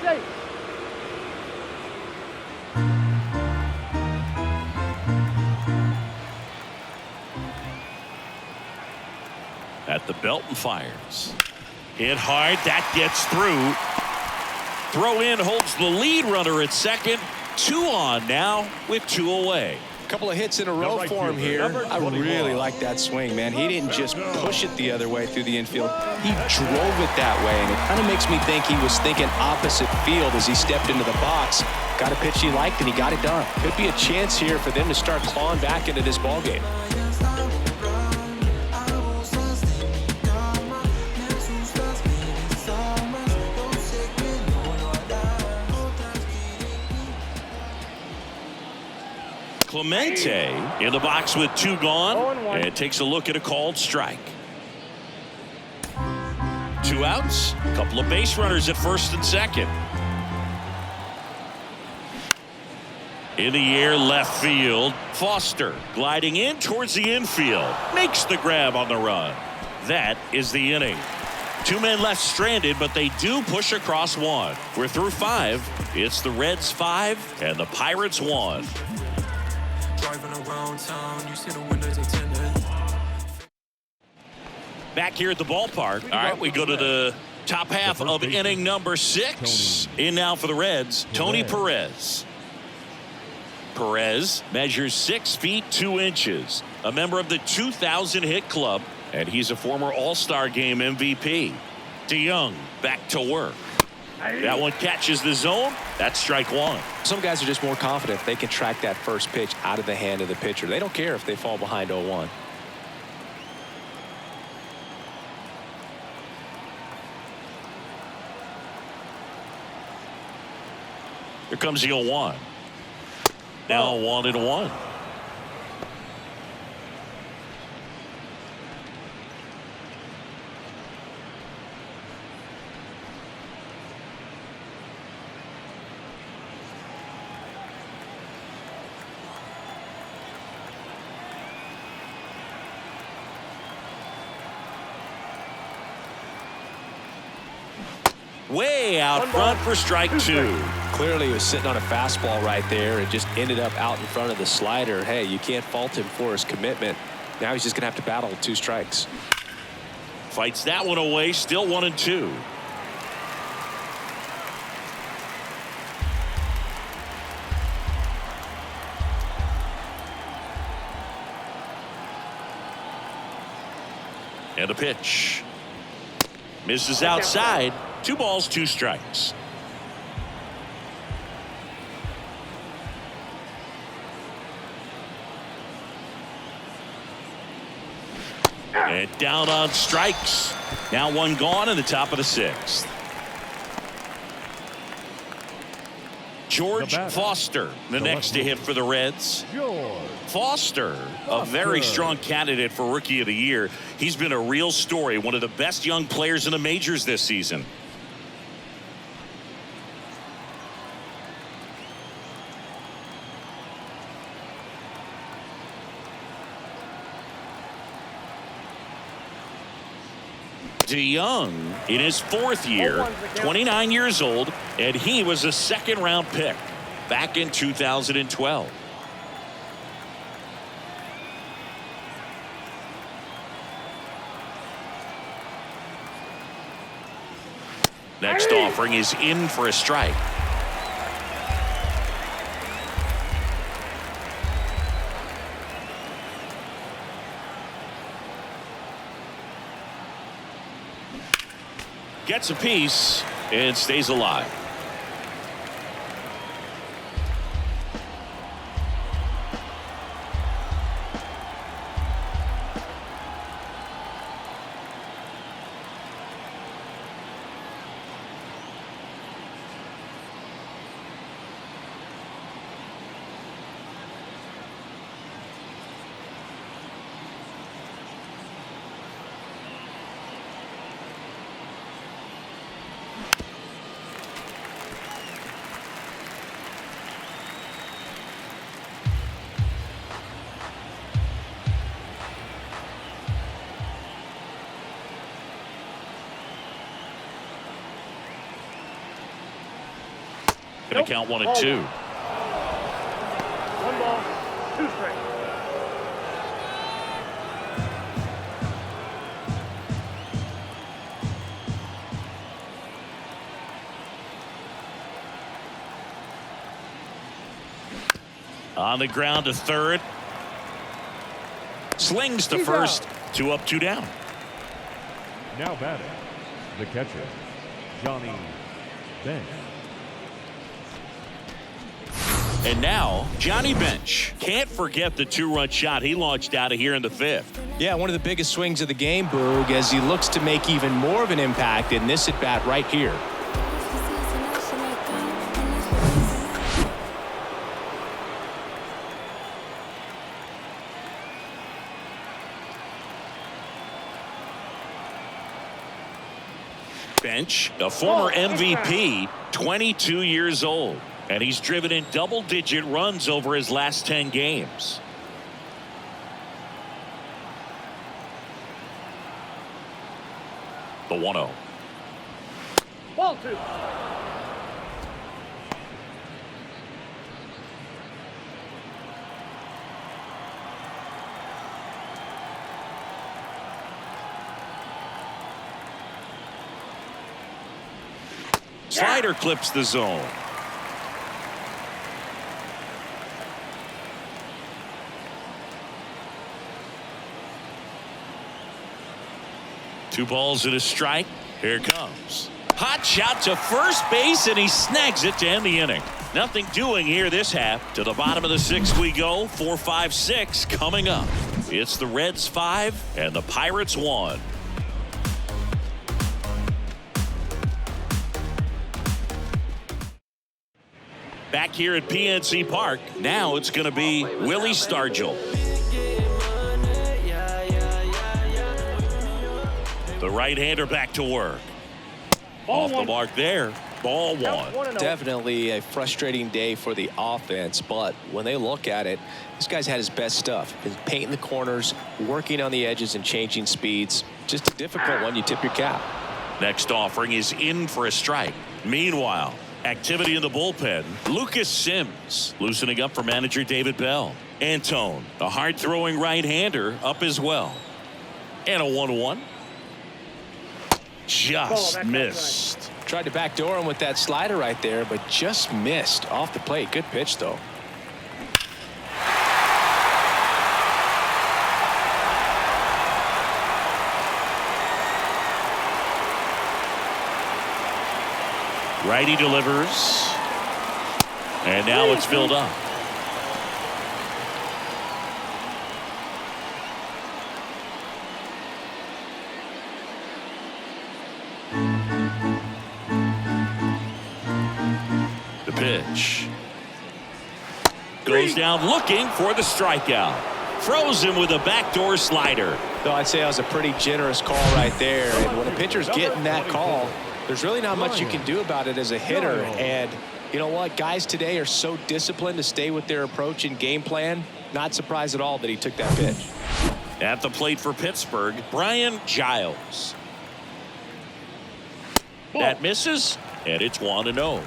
Safe. At the belt and fires. Hit hard. That gets through. Throw in holds the lead runner at second. 2 on now with 2 away. Couple of hits in a row for him here. I really like that swing, man. He didn't just push it the other way through the infield. He drove it that way, and it kind of makes me think he was thinking opposite field as he stepped into the box. Got a pitch he liked, and he got it done. Could be a chance here for them to start clawing back into this ballgame. Clemente in the box with 2 gone, and takes a look at a called strike. 2 outs, a couple of base runners at first and second. In the air, left field. Foster gliding in towards the infield, makes the grab on the run. That is the inning. 2 men left stranded, but they do push across 1. We're through 5. It's the Reds 5 and the Pirates 1. Driving around town, you see the windows are tinted. Back here at the ballpark. All right, we go to the top half of inning number 6. In now for the Reds, Tony Perez. Perez measures 6 feet 2 inches, a member of the 2000 hit club, and he's a former All-Star Game MVP. DeYoung back to work. That one catches the zone. That's strike 1. Some guys are just more confident if they can track that first pitch out of the hand of the pitcher. They don't care if they fall behind 0-1. Here comes the 0-1. Now 1-1. Way out front for strike 2. Clearly he was sitting on a fastball right there and just ended up out in front of the slider. Hey, you can't fault him for his commitment. Now he's just going to have to battle 2 strikes. Fights that one away, still 1-2. And a pitch. Misses outside. 2 balls, 2 strikes. And down on strikes. Now 1 gone in the top of the 6th. George Foster, the next to hit for the Reds. Foster, a very strong candidate for Rookie of the Year. He's been a real story, one of the best young players in the majors this season. DeYoung in his 4th year, 29 years old, and he was a 2nd-round pick back in 2012. Next offering is in for a strike. Gets a piece and stays alive. Going to count 1-2. 1 ball, 2 strikes. On the ground to third. Slings to He's first. out. 2 up, 2 down. Now batting, the catcher, Johnny Bench. And now, Johnny Bench. Can't forget the 2-run shot he launched out of here in the 5th. Yeah, one of the biggest swings of the game, Boog, as he looks to make even more of an impact in this at-bat right here. Bench, a former MVP, 22 years old. And he's driven in double-digit runs over his last 10 games. The 1-0. Ball 2. Slider clips the zone. Two balls and a strike. Here it comes. Hot shot to first base, and he snags it to end the inning. Nothing doing here this half. To the bottom of the 6th we go. 4, 5, 6 coming up. It's the Reds 5 and the Pirates 1. Back here at PNC Park, now it's going to be Willie Stargell. The right-hander back to work. Ball Off the 1. mark there. Ball 1. Count 1-0. Definitely a frustrating day for the offense, but when they look at it, this guy's had his best stuff. He's painting the corners, working on the edges, and changing speeds. Just a difficult one. You tip your cap. Next offering is in for a strike. Meanwhile, activity in the bullpen. Lucas Sims loosening up for manager David Bell. Antone, a hard-throwing right-hander, up as well. And a 1-1. Just that's missed. Tried to backdoor him with that slider right there, but just missed off the plate. Good pitch, though. Righty delivers. And now it's filled up. The pitch. Goes down looking for the strikeout. Throws him with a backdoor slider. So I'd say that was a pretty generous call right there. And when a pitcher's getting that call, there's really not much you can do about it as a hitter. And you know what? Guys today are so disciplined to stay with their approach and game plan. Not surprised at all that he took that pitch. At the plate for Pittsburgh, Brian Giles. That misses, and it's 1-0.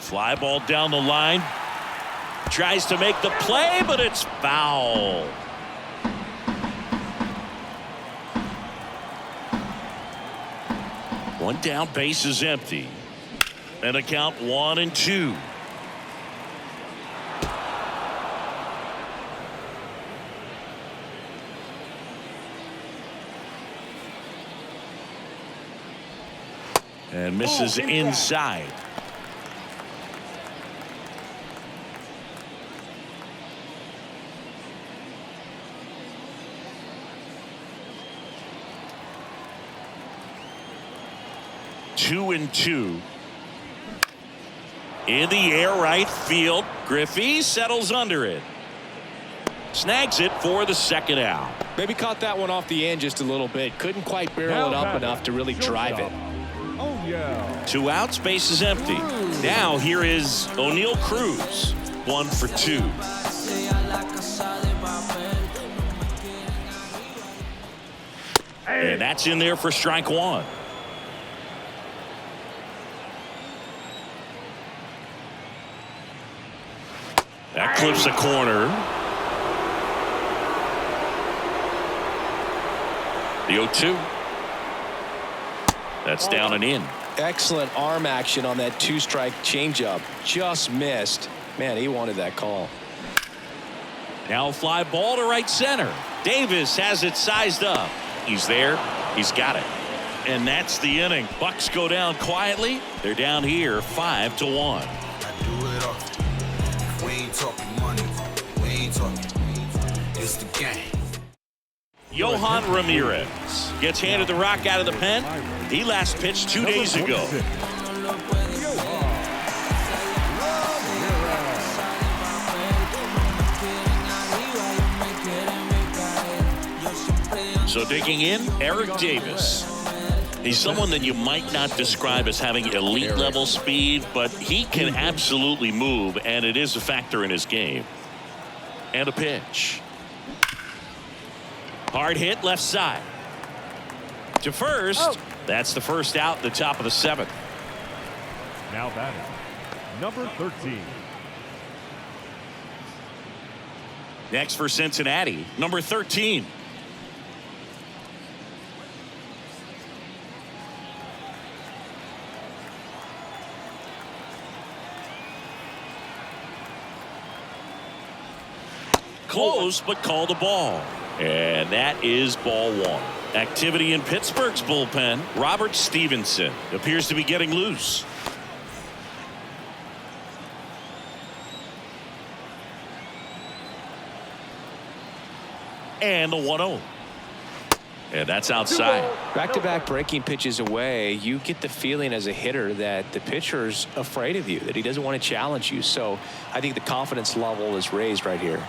Fly ball down the line. Tries to make the play, but it's foul. One down, base is empty. And a count 1-2. And misses inside. Two and two. In the air, right field. Griffey settles under it. Snags it for the second out. Maybe caught that one off the end just a little bit. Couldn't quite barrel it up enough to really drive it. Oh, yeah. 2 outs, base is empty. Now here is O'Neal Cruz. 1 for 2. And that's in there for strike 1. That clips the corner. The 0-2. That's down and in. Excellent arm action on that 2-strike changeup. Just missed. Man, he wanted that call. Now a fly ball to right center. Davis has it sized up. He's there. He's got it. And that's the inning. Bucks go down quietly. They're down here 5-1. We ain't talking money. We ain't talking. It's the game. Yohan Ramirez gets handed the rock out of the pen. He last pitched 2 days ago. So digging in, Eric Davis. He's someone that you might not describe as having elite level speed, but he can absolutely move, and it is a factor in his game. And a pitch. Hard hit left side. To first. That's the first out, the top of the 7th. Now batting, number 13. Next for Cincinnati, number 13. Close, but called a ball. And that is ball 1. Activity in Pittsburgh's bullpen. Robert Stevenson appears to be getting loose. And the 1-0. And that's outside. Back-to-back breaking pitches away, you get the feeling as a hitter that the pitcher's afraid of you, that he doesn't want to challenge you. So I think the confidence level is raised right here.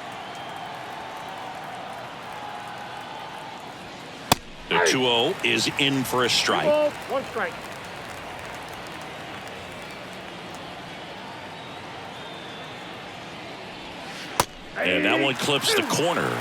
The 2-0 is in for a strike. 1 strike. And that one clips the corner.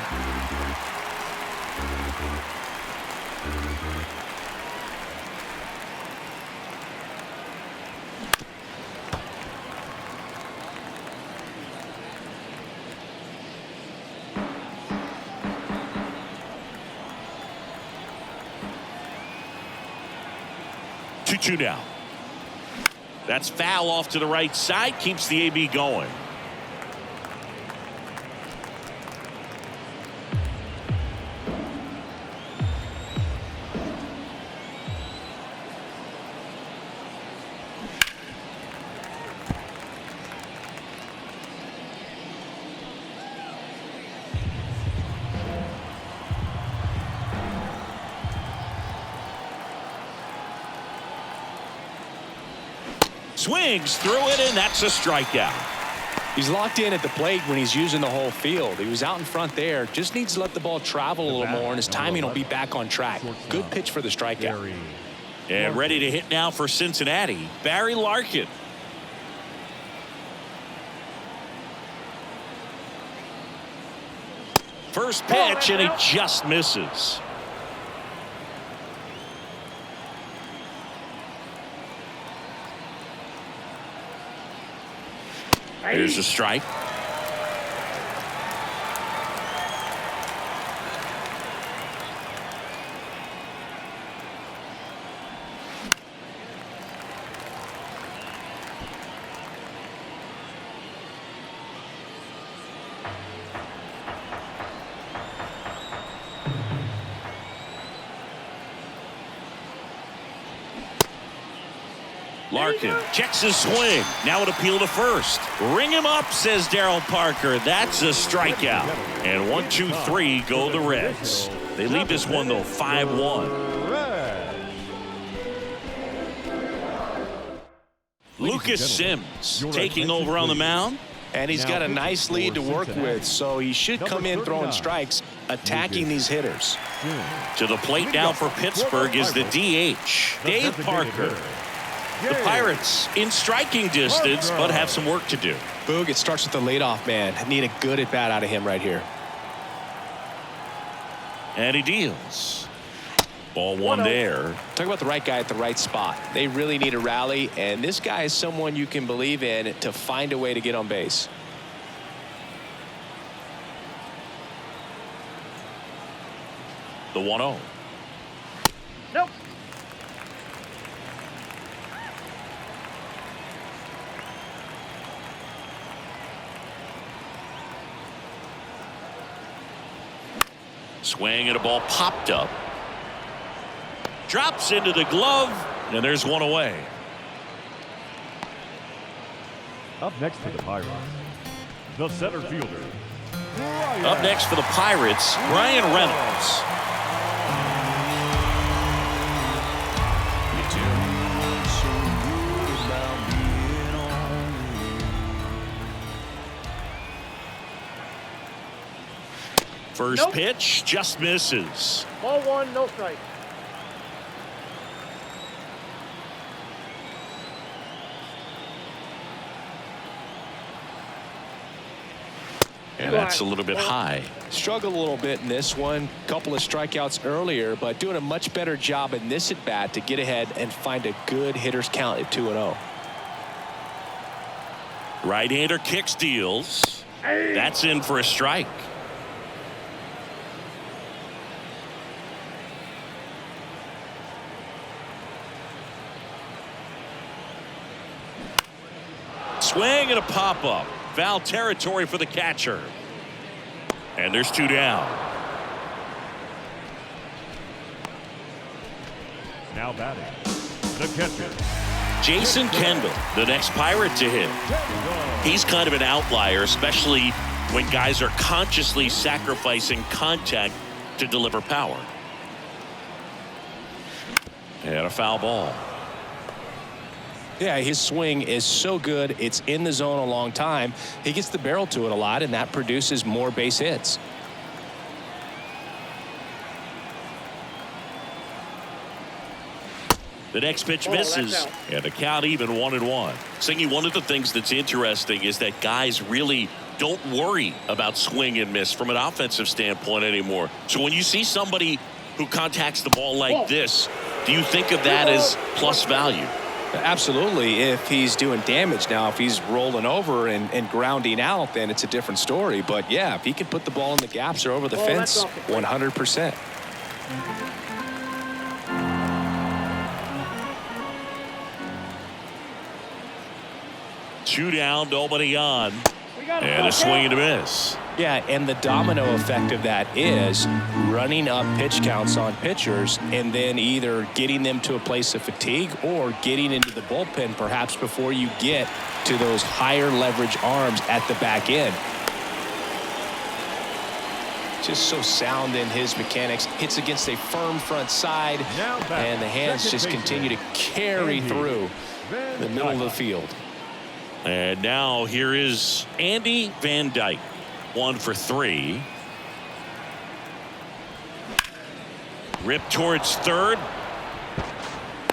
Two now. That's foul off to the right side. Keeps the AB going. Swings through it, and that's a strikeout. He's locked in at the plate when he's using the whole field. He was out in front there. Just needs to let the ball travel a little more, and his timing will be back on track. Good pitch for the strikeout. And ready to hit now for Cincinnati, Barry Larkin. First pitch, and he just misses. Here's a strike. Larkin checks his swing. Now an appeal to first. Ring him up, says Darryl Parker. That's a strikeout. And 1, 2, 3 go the Reds. They lead this one, though, 5-1. Lucas Sims taking over on the mound. And he's got a nice lead to work with, so he should come in throwing strikes, attacking these hitters. To the plate now for Pittsburgh is the DH, Dave Parker. The Pirates in striking distance, but have some work to do. Boog, it starts with the leadoff man. Need a good at-bat out of him right here. And he deals. Ball 1 there. Talk about the right guy at the right spot. They really need a rally, and this guy is someone you can believe in to find a way to get on base. The 1-0. Nope. Swing and a ball popped up. Drops into the glove, and there's one away. Up next for the Pirates, the center fielder. Up next for the Pirates, Brian Reynolds. First Nope. pitch just misses. Ball one, no strike. And that's a little bit high. Struggled a little bit in this one. Couple of strikeouts earlier, but doing a much better job in this at bat to get ahead and find a good hitter's count at 2-0. Right-hander kicks, deals. That's in for a strike. Swing and a pop-up. Foul territory for the catcher. And there's two down. Now batting, the catcher. Jason Kendall, the next Pirate to hit. He's kind of an outlier, especially when guys are consciously sacrificing contact to deliver power. And a foul ball. Yeah, his swing is so good. It's in the zone a long time. He gets the barrel to it a lot, and that produces more base hits. The next pitch that's misses, out. and the count even 1-1. Singy, one of the things that's interesting is that guys really don't worry about swing and miss from an offensive standpoint anymore. So when you see somebody who contacts the ball like this, do you think of that as plus value? Absolutely, if he's doing damage. Now, if he's rolling over and grounding out, then it's a different story. But yeah, if he can put the ball in the gaps or over the fence, 100%. Two down, nobody on. And a swing and a miss. Yeah, and the domino effect of that is running up pitch counts on pitchers and then either getting them to a place of fatigue or getting into the bullpen perhaps before you get to those higher leverage arms at the back end. Just so sound in his mechanics. Hits against a firm front side, and the hands just continue to carry through the middle of the field. And now here is Andy Van Dyke. 1 for 3. Rip towards third.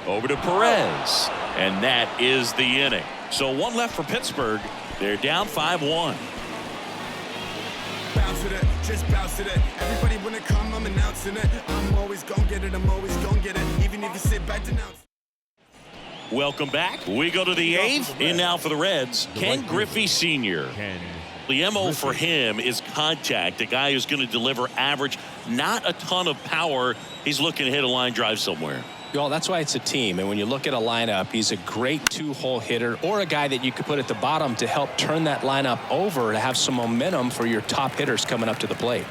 Over to Perez. And that is the inning. So one left for Pittsburgh. They're down 5-1. Bounce with it, just bounce with it. Everybody when it come, I'm announcing it. I'm always gonna get it, I'm always gonna get it. Even if you sit back, denounce. Welcome back. We go to the 8th. In now for the Reds, Ken Griffey Sr. The MO for him is contact. A guy who's going to deliver average, not a ton of power. He's looking to hit a line drive somewhere. Well, that's why it's a team. And when you look at a lineup, he's a great two-hole hitter or a guy that you could put at the bottom to help turn that lineup over to have some momentum for your top hitters coming up to the plate.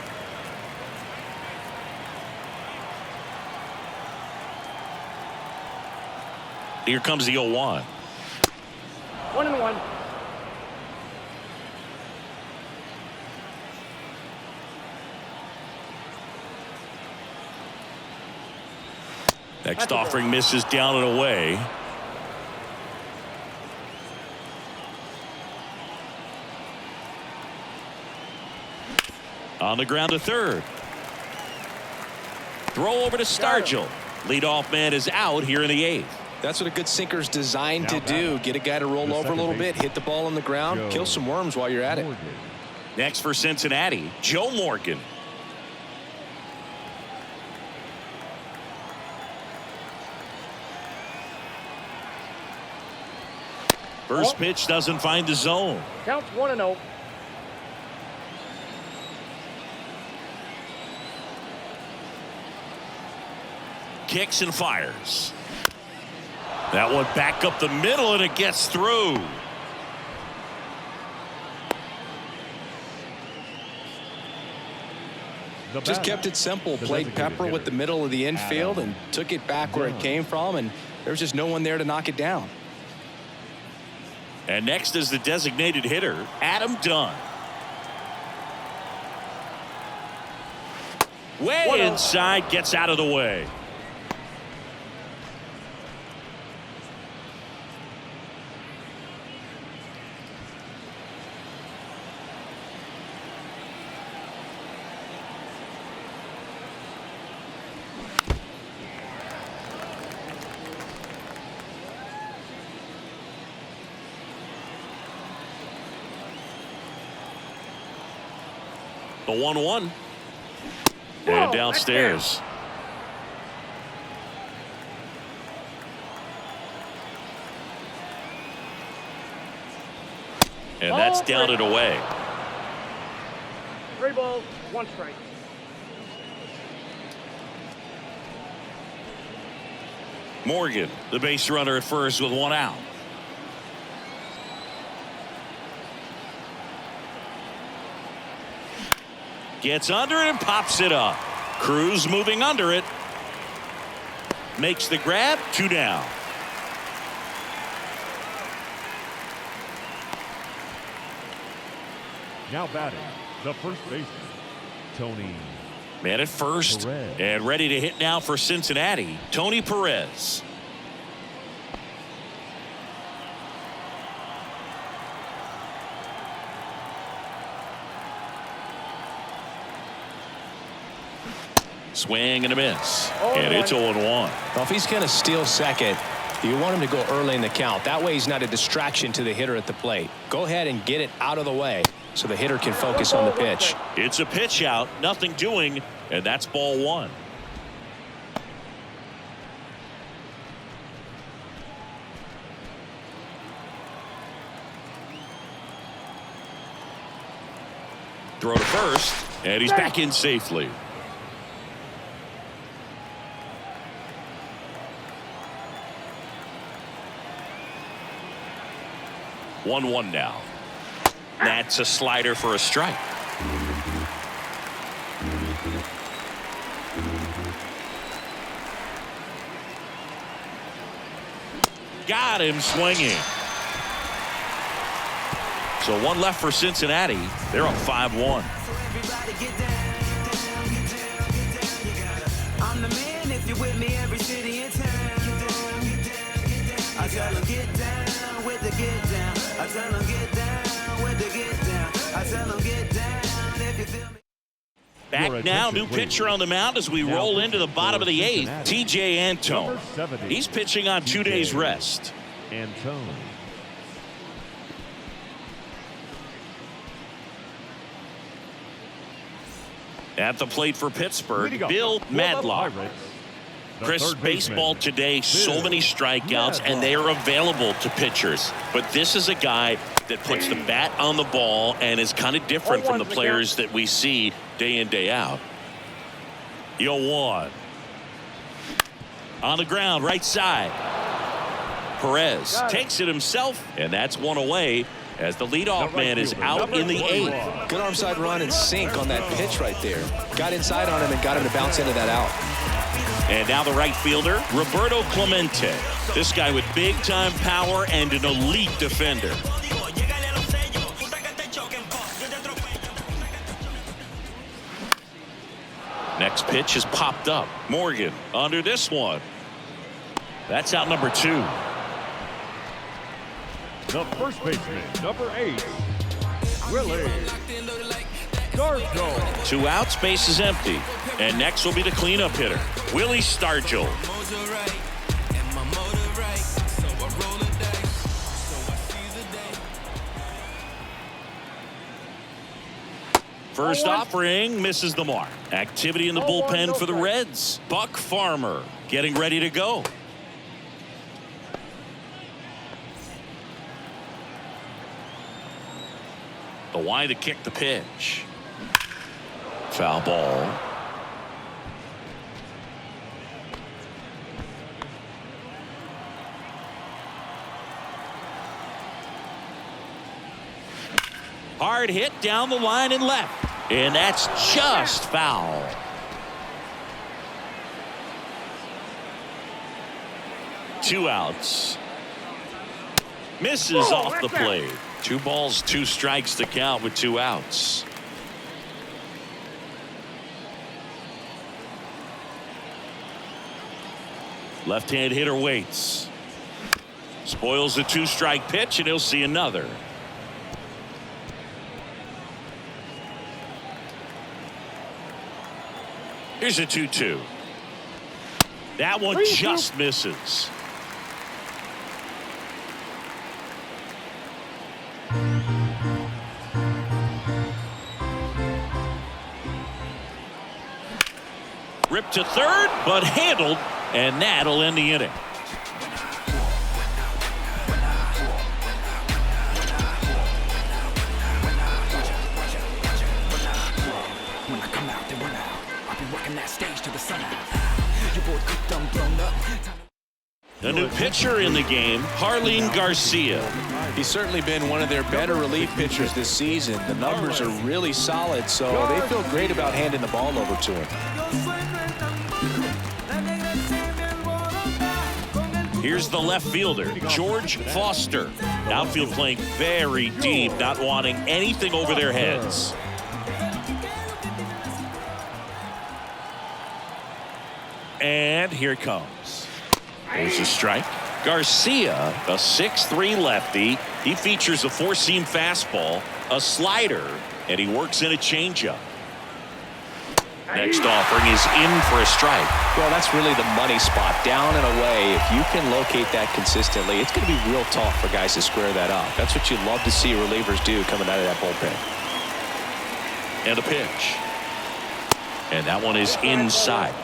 Here comes the 0-1. 1-1. Next offering misses down and away. On the ground to third. Throw over to Stargell. Leadoff man is out here in the 8th. That's what a good sinker's designed to do. Get a guy to roll over a little bit, hit the ball on the ground, kill some worms while you're at it. Next for Cincinnati, Joe Morgan. First pitch doesn't find the zone. Counts 1-0. kicks and fires. That one back up the middle, and it gets through. Just kept it simple. Played pepper with the middle of the infield and took it back where it came from, and there was just no one there to knock it down. And next is the designated hitter, Adam Dunn. Way inside, gets out of the way. The 1-1. And downstairs. And that's down and away. 3 balls, 1 strike. Morgan, the base runner at first with 1 out. Gets under it and pops it up. Cruz moving under it. Makes the grab. 2 down. Now batting, the first baseman, Tony. Man at first. Perez. And ready to hit now for Cincinnati, Tony Perez. Swing and a miss. And it's 0-1. Well, if he's going to steal second, you want him to go early in the count. That way he's not a distraction to the hitter at the plate. Go ahead and get it out of the way so the hitter can focus on the pitch. It's a pitch out, nothing doing, and that's ball 1. Throw to first, and he's back in safely. One now. That's a slider for a strike. Got him swinging. So 1 left for Cincinnati. They're up 5-1. I'm the man if you're with me, every city in town. I tell them get down with the get down. I tell them get down with the get down. I tell them get down if you feel me. Back now, new pitcher on the mound as we roll into the bottom of the 8th, T.J. Antone. He's pitching on 2 days rest. Antone. At the plate for Pittsburgh, Bill Madlock. Chris, baseball today, so many strikeouts, and they are available to pitchers. But this is a guy that puts the bat on the ball and is kind of different from the players that we see day in, day out. 0-1. On the ground, right side. Perez takes it himself, and that's 1 away as the leadoff man is out in the 8th. Good arm side run and sink on that pitch right there. Got inside on him and got him to bounce into that out. And now the right fielder, Roberto Clemente. This guy with big-time power and an elite defender. Next pitch is popped up. Morgan under this one. That's out number 2. The first baseman, number 8, Willie Stargell. 2 outs, base is empty. And next will be the cleanup hitter, Willie Stargell. First offering misses the mark. Activity in the bullpen for the Reds. Buck Farmer getting ready to go. The Y to kick the pitch. Foul ball. Hard hit down the line and left. And that's just foul. Two outs. Misses off the plate. 2 balls, 2 strikes to count with 2 outs. Left-hand hitter waits. Spoils the 2-strike pitch, and he'll see another. Here's a 2-2. That one just misses. Ripped to third, but handled, and that'll end the inning. When I come out, they run out. I'll be working that stage to the sun out. Your boy cooked, I'm blown up. The new pitcher in the game, Harleen Garcia. He's certainly been one of their better relief pitchers this season. The numbers are really solid, so they feel great about handing the ball over to him. Here's the left fielder, George Foster. Outfield playing very deep, not wanting anything over their heads. And here it comes. There's a strike. Garcia, a 6'3" lefty. He features a 4-seam fastball, a slider, and he works in a changeup. Next offering is in for a strike. Well, that's really the money spot, down and away. If you can locate that consistently, it's going to be real tough for guys to square that up. That's what you love to see relievers do coming out of that bullpen. And a pitch. And that one is inside.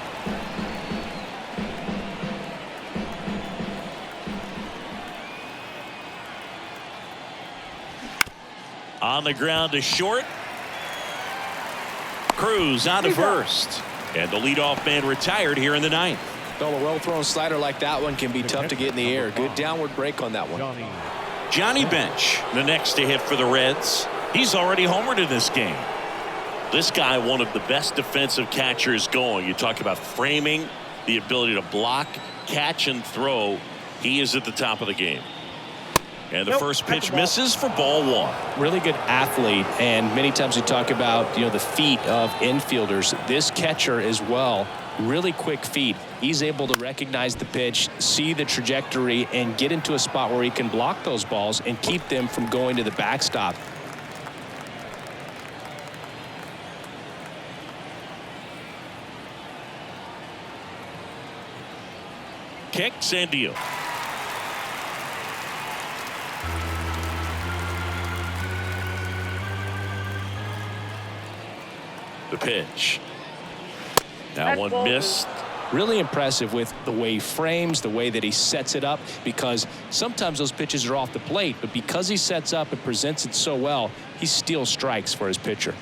On the ground to short. Cruz on to first. And the leadoff man retired here in the 9th. Well, a well-thrown slider like that one can be tough to get in the air. Good downward break on that one. Johnny Bench, the next to hit for the Reds. He's already homered in this game. This guy, one of the best defensive catchers going. You talk about framing, the ability to block, catch, and throw. He is at the top of the game. And the first pitch misses for ball 1. Really good athlete, and many times we talk about, the feet of infielders. This catcher as well, really quick feet. He's able to recognize the pitch, see the trajectory, and get into a spot where he can block those balls and keep them from going to the backstop. Kicks and deal. The pitch. That one missed. Really impressive with the way he frames, the way that he sets it up, because sometimes those pitches are off the plate, but because he sets up and presents it so well, he steals strikes for his pitcher.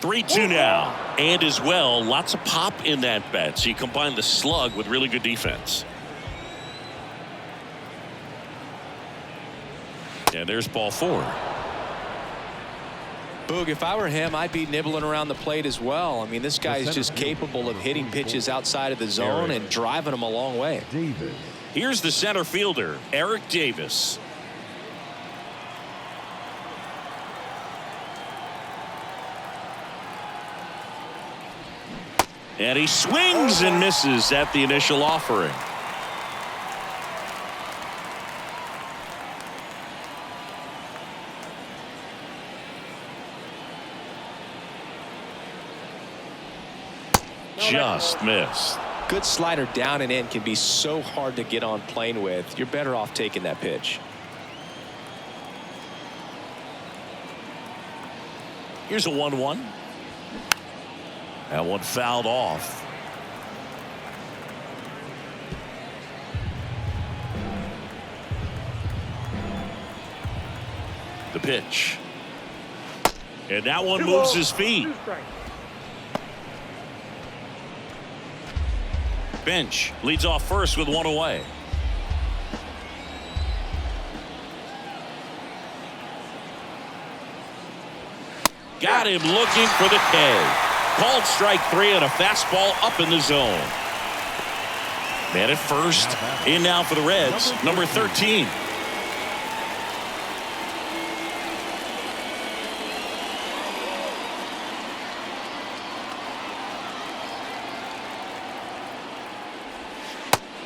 Three-two now. And as well, lots of pop in that bat. So you combine the slug with really good defense. And there's ball 4. Boog, if I were him, I'd be nibbling around the plate as well. I mean, this guy is just capable of hitting pitches outside of the zone and driving them a long way. Here's the center fielder, Eric Davis. And he swings and misses at the initial offering. Just missed. Good slider down and in can be so hard to get on plane with. You're better off taking that pitch. Here's a 1-1. That one fouled off. The pitch. And that one moves his feet. bench leads off first with one away. Got him looking for the K. Called strike 3 and a fastball up in the zone. Man at first. In now for the Reds, number 13.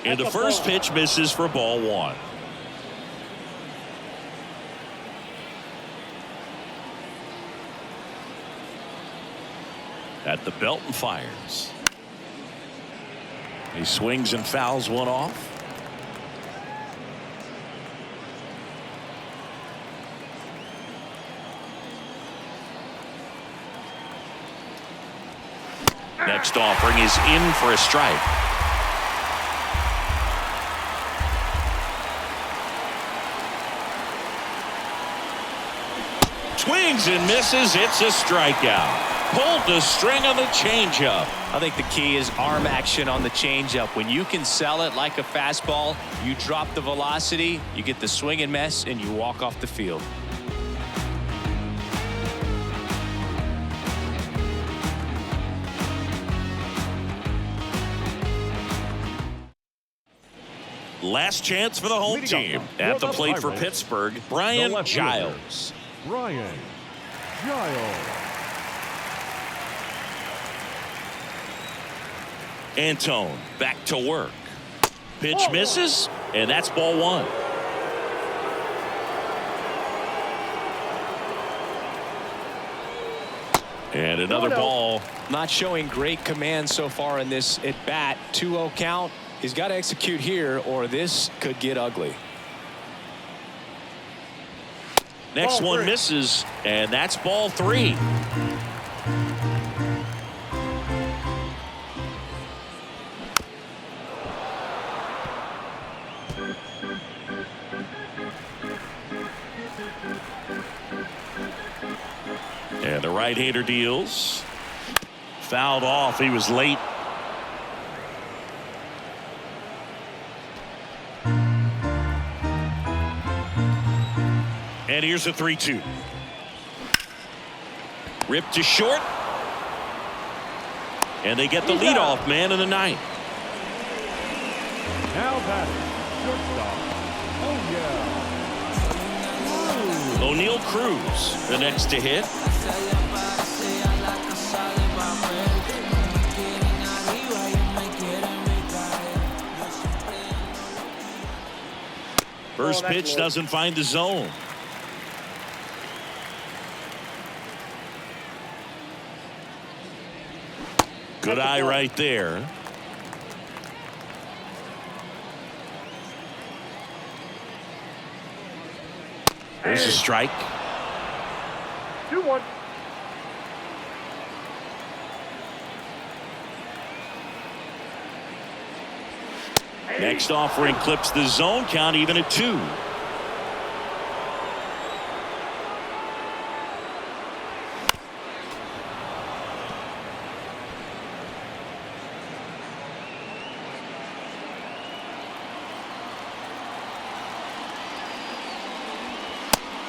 And the first pitch misses for ball 1. At the belt and fires. He swings and fouls one off. Next offering is in for a strike. Swings and misses. It's a strikeout. Pulled the string on the changeup. I think the key is arm action on the changeup. When you can sell it like a fastball, you drop the velocity, you get the swing and miss, and you walk off the field. Last chance for the home team. At the plate for Pittsburgh, Brian Giles. Brian Giles. Antone back to work. Pitch misses, and that's ball 1. And another ball. Not showing great command so far in this at bat. 2-0 count. He's got to execute here or this could get ugly. Next one misses, and that's ball 3. And the right-hander deals. Fouled off. He was late. And here's a 3-2. Ripped to short. And they get the leadoff man in the 9th. Now batting, shortstop. Oh yeah. O'Neal Cruz, the next to hit. First pitch doesn't find the zone. Good eye right there. There's a strike. 2-1. Next offering clips the zone count even at 2.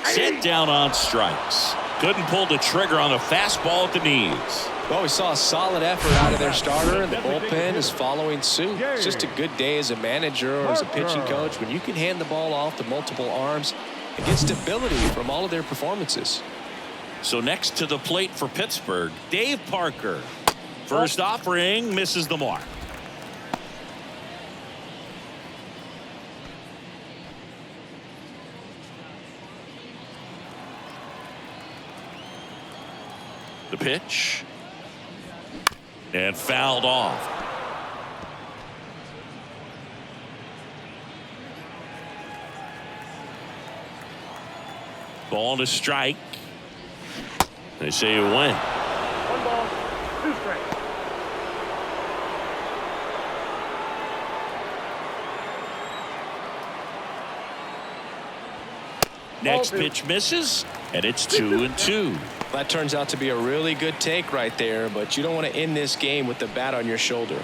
Set down on strikes. Couldn't pull the trigger on the fastball at the knees. Well, we saw a solid effort out of their starter, and the bullpen is following suit. It's just a good day as a manager or as a pitching coach when you can hand the ball off to multiple arms and get stability from all of their performances. So next to the plate for Pittsburgh, Dave Parker. First offering misses the mark. The pitch. And fouled off. Ball to strike. They say it went. 1 ball, 2 strikes. Next pitch misses, and it's 2-2. That turns out to be a really good take right there, but you don't want to end this game with the bat on your shoulder.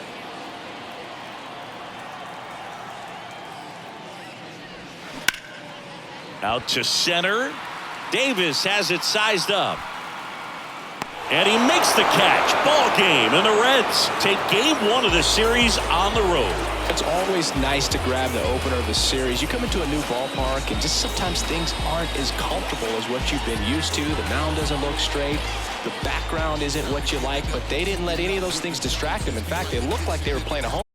Out to center. Davis has it sized up. And he makes the catch. Ball game, and the Reds take game 1 of the series on the road. It's always nice to grab the opener of the series. You come into a new ballpark, and just sometimes things aren't as comfortable as what you've been used to. The mound doesn't look straight. The background isn't what you like, but they didn't let any of those things distract them. In fact, they looked like they were playing a home.